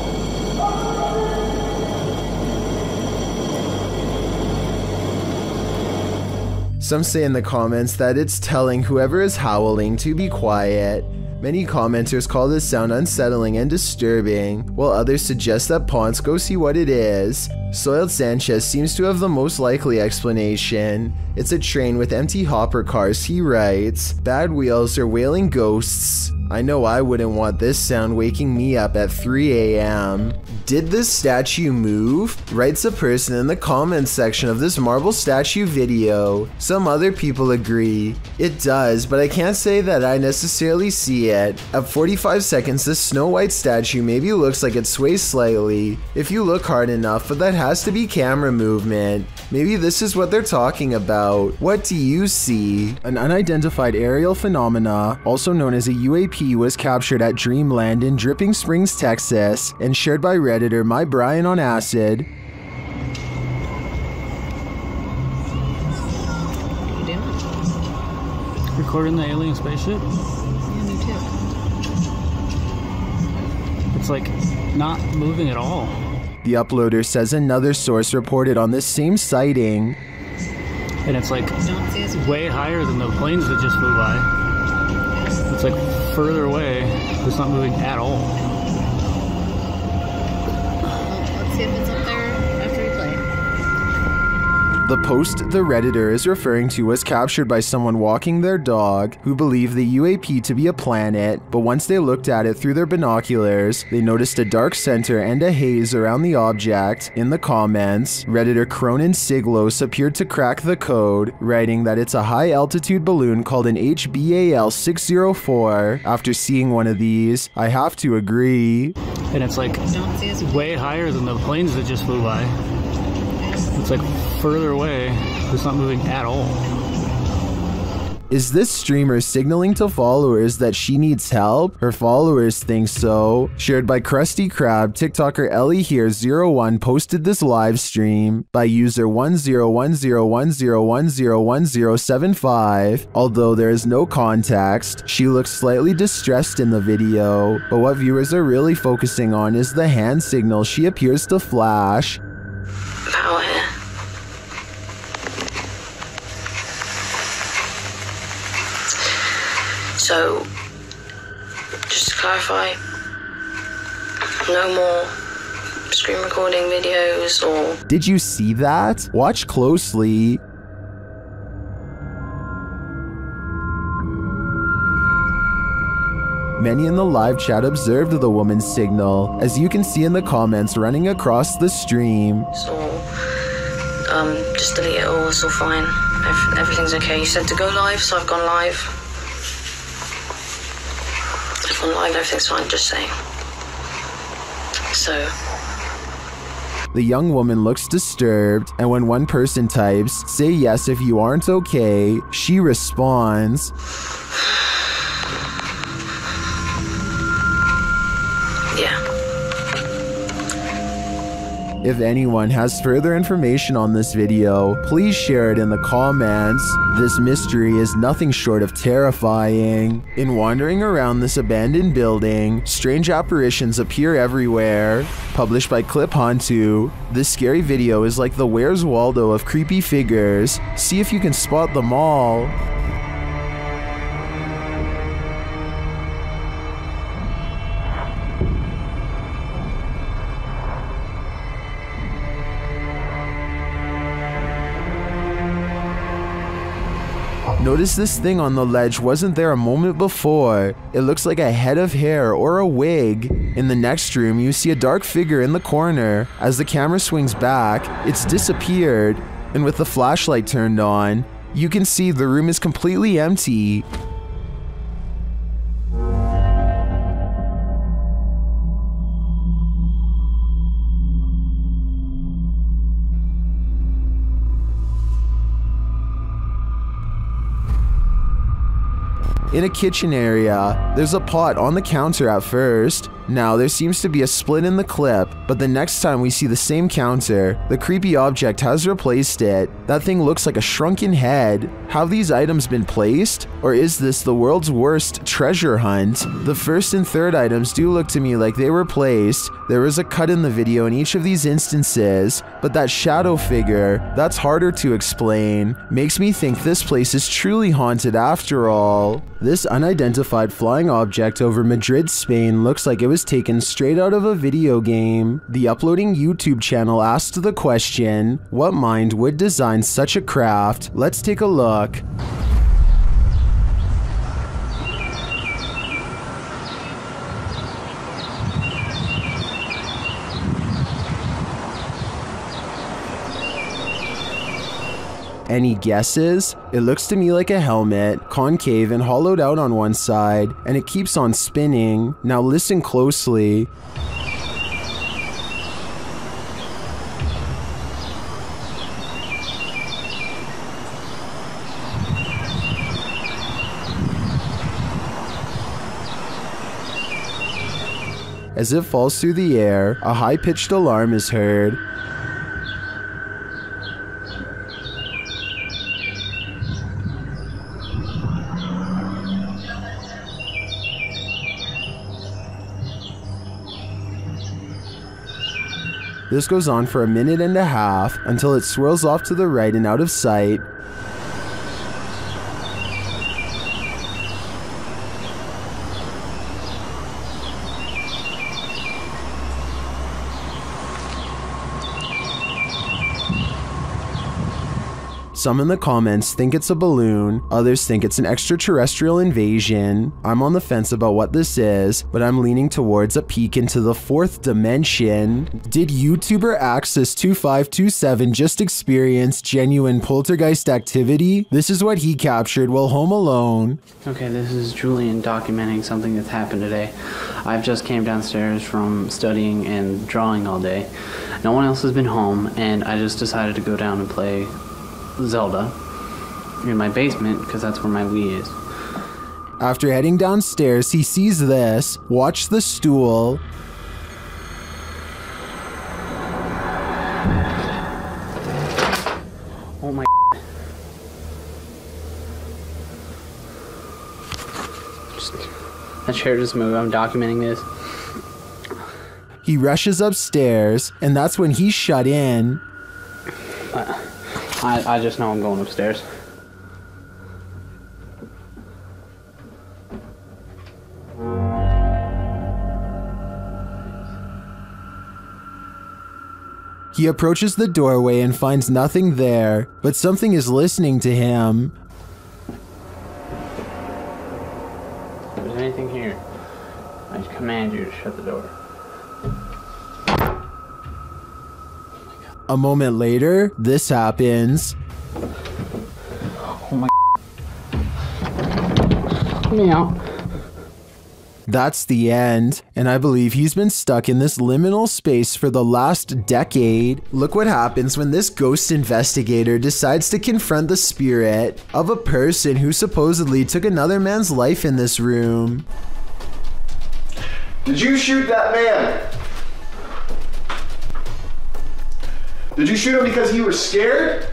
A: Some say in the comments that it's telling whoever is howling to be quiet. Many commenters call this sound unsettling and disturbing, while others suggest that Ponce go see what it is. Soiled Sanchez seems to have the most likely explanation. It's a train with empty hopper cars, he writes. Bad wheels or wailing ghosts. I know I wouldn't want this sound waking me up at 3 a.m. Did this statue move? Writes a person in the comments section of this marble statue video. Some other people agree. It does, but I can't say that I necessarily see it. At 45 seconds, this Snow White statue maybe looks like it sways slightly, if you look hard enough, but that has to be camera movement. Maybe this is what they're talking about. What do you see? An unidentified aerial phenomena, also known as a UAP, was captured at Dreamland in Dripping Springs, Texas, and shared by Redditor My Brian on Acid.
N: What are you doing? Recording the alien spaceship? Yeah, me too. It's like not moving at all.
A: The uploader says another source reported on this same sighting.
N: And it's like way higher than the planes that just flew by. It's like further away. It's not moving at all. Let's see if it's up there after we play.
A: The post the Redditor is referring to was captured by someone walking their dog who believed the UAP to be a planet, but once they looked at it through their binoculars, they noticed a dark center and a haze around the object. In the comments, Redditor Cronin Siglos appeared to crack the code, writing that it's a high-altitude balloon called an HBAL-604. After seeing one of these, I have to agree.
N: And it's like way higher than the planes that just flew by. It's like further away. It's not moving at all.
A: Is this streamer signaling to followers that she needs help? Her followers think so. Shared by Krusty Krab, TikToker Ellie Here 01 posted this live stream by user 101010101075. Although there is no context, she looks slightly distressed in the video, but what viewers are really focusing on is the hand signal she appears to flash.
O: Power here. So, just to clarify, no more screen recording videos or...
A: Did you see that? Watch closely. Many in the live chat observed the woman's signal, as you can see in the comments running across the stream.
O: So, just delete it all, it's all fine. Everything's okay. You said to go live, so I've gone live. I've gone live, everything's fine, just saying. So...
A: The young woman looks disturbed, and when one person types, "Say yes if you aren't okay," she responds,
O: yeah.
A: If anyone has further information on this video, please share it in the comments. This mystery is nothing short of terrifying. In wandering around this abandoned building, strange apparitions appear everywhere. Published by Clip Hantu, this scary video is like the Where's Waldo of creepy figures. See if you can spot them all. Notice this thing on the ledge wasn't there a moment before. It looks like a head of hair or a wig. In the next room, you see a dark figure in the corner. As the camera swings back, it's disappeared. And with the flashlight turned on, you can see the room is completely empty. In a kitchen area, there's a pot on the counter at first. Now, there seems to be a split in the clip, but the next time we see the same counter, the creepy object has replaced it. That thing looks like a shrunken head. Have these items been placed? Or is this the world's worst treasure hunt? The first and third items do look to me like they were placed. There is a cut in the video in each of these instances, but that shadow figure, that's harder to explain. Makes me think this place is truly haunted after all. This unidentified flying object over Madrid, Spain looks like it was taken straight out of a video game. The uploading YouTube channel asked the question, what mind would design such a craft? Let's take a look. Any guesses? It looks to me like a helmet, concave and hollowed out on one side, and it keeps on spinning. Now listen closely. As it falls through the air, a high-pitched alarm is heard. This goes on for a minute and a half until it swirls off to the right and out of sight. Some in the comments think it's a balloon, others think it's an extraterrestrial invasion. I'm on the fence about what this is, but I'm leaning towards a peek into the fourth dimension. Did YouTuber Axis2527 just experience genuine poltergeist activity? This is what he captured while home alone.
P: Okay, this is Julian documenting something that's happened today. I've just came downstairs from studying and drawing all day. No one else has been home, and I just decided to go down and play Zelda in my basement because that's where my Wii is.
A: After heading downstairs, he sees this. Watch the stool.
P: Oh my. That chair just moved. I'm documenting this.
A: He rushes upstairs, and that's when he's shut in.
P: I just know I'm going upstairs.
A: He approaches the doorway and finds nothing there, but something is listening to him.
P: If there's anything here, I just command you to shut the door.
A: A moment later, this happens.
P: Oh my. Meow.
A: That's the end, and I believe he's been stuck in this liminal space for the last decade. Look what happens when this ghost investigator decides to confront the spirit of a person who supposedly took another man's life in this room.
R: Did you shoot that man? Did you shoot him because you were scared?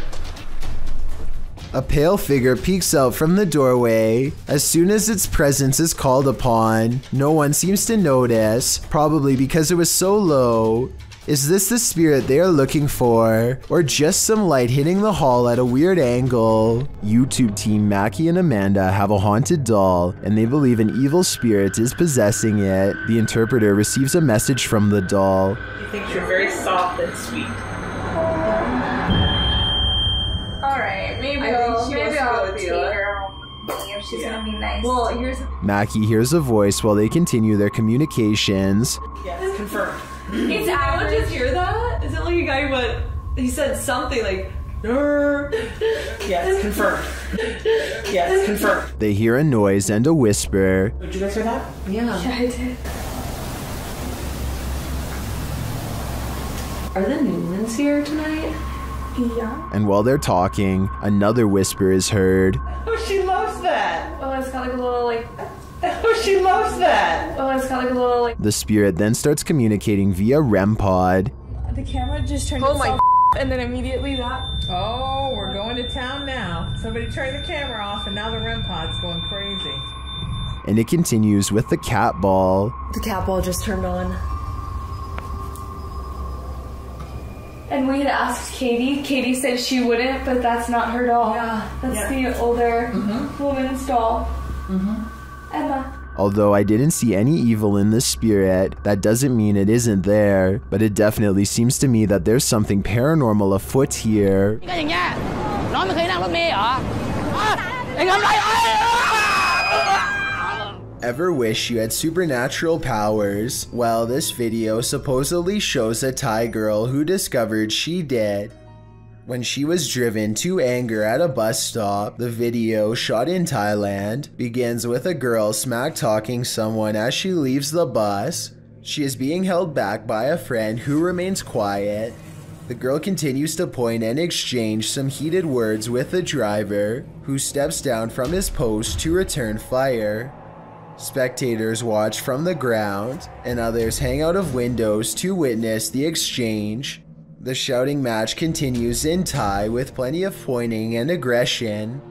A: A pale figure peeks out from the doorway. As soon as its presence is called upon, no one seems to notice, probably because it was so low. Is this the spirit they are looking for, or just some light hitting the hall at a weird angle? YouTube team Mackie and Amanda have a haunted doll, and they believe an evil spirit is possessing it. The interpreter receives a message from the doll.
W: He thinks you're very soft and sweet.
C: Alright, maybe I'll take her home if she's gonna be nice. Well, here's
A: Mackie hears a voice while they continue their communications.
W: Yes, confirmed.
X: Did anyone just hear that? Is it like a guy who went, he said something like,
W: Yes, confirmed. Yes, confirmed.
A: They hear a noise and a whisper.
W: Did you guys hear that?
X: Yeah.
C: Yeah, I did.
X: Are the Newmans here tonight?
C: Yeah.
A: And while they're talking, another whisper is heard.
W: Oh, she loves that.
C: Oh, it's got like a little like.
W: Oh, she loves that.
C: Oh, it's got like a little like.
A: The spirit then starts communicating via REM pod.
C: The camera just turned itself and then immediately that.
W: Oh, we're going to town now. Somebody turned the camera off and now the REM pod's going crazy.
A: And it continues with the cat ball.
X: The cat ball just turned on.
C: And we had asked Katie. Katie said she wouldn't, but that's not her doll.
X: Yeah.
C: That's the older woman's doll. Emma.
A: Although I didn't see any evil in this spirit, that doesn't mean it isn't there, but it definitely seems to me that there's something paranormal afoot here. Ever wish you had supernatural powers? Well, this video supposedly shows a Thai girl who discovered she did. when she was driven to anger at a bus stop. The video, shot in Thailand, begins with a girl smack-talking someone as she leaves the bus. She is being held back by a friend who remains quiet. The girl continues to point and exchange some heated words with the driver, who steps down from his post to return fire. Spectators watch from the ground, and others hang out of windows to witness the exchange. The shouting match continues in Thai with plenty of pointing and aggression.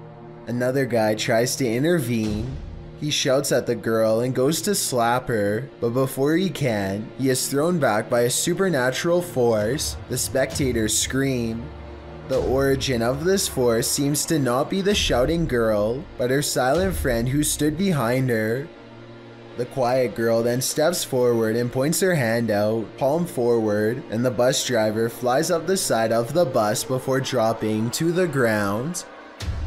A: Another guy tries to intervene. He shouts at the girl and goes to slap her, but before he can, he is thrown back by a supernatural force. The spectators scream. The origin of this force seems to not be the shouting girl, but her silent friend who stood behind her. The quiet girl then steps forward and points her hand out, palm forward, and the bus driver flies up the side of the bus before dropping to the ground.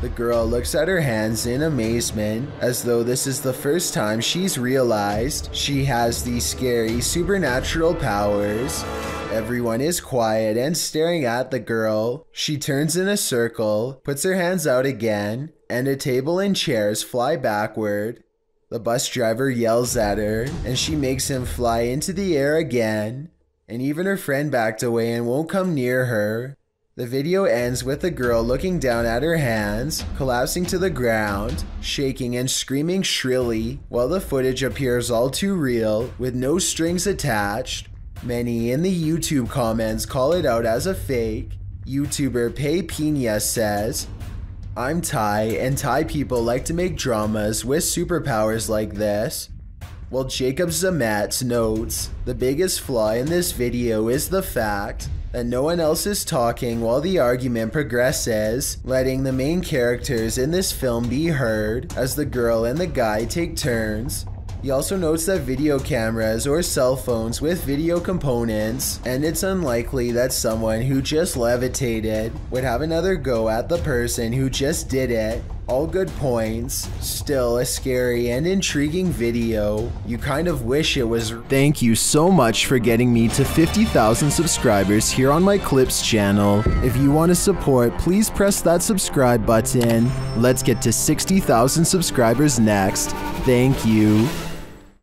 A: The girl looks at her hands in amazement, as though this is the first time she's realized she has these scary supernatural powers. Everyone is quiet and staring at the girl. She turns in a circle, puts her hands out again, and a table and chairs fly backward. The bus driver yells at her, and she makes him fly into the air again, and even her friend backed away and won't come near her. The video ends with the girl looking down at her hands, collapsing to the ground, shaking and screaming shrilly, while the footage appears all too real, with no strings attached. Many in the YouTube comments call it out as a fake. YouTuber Pei Pina says, "I'm Thai, and Thai people like to make dramas with superpowers like this." While Jacob Zamet notes, the biggest flaw in this video is the fact that no one else is talking while the argument progresses, letting the main characters in this film be heard as the girl and the guy take turns. He also notes that video cameras or cell phones with video components, and it's unlikely that someone who just levitated would have another go at the person who just did it. All good points. Still a scary and intriguing video. You kind of wish it was. Thank you so much for getting me to 50,000 subscribers here on my Clips channel. If you want to support, please press that subscribe button. Let's get to 60,000 subscribers next. Thank you.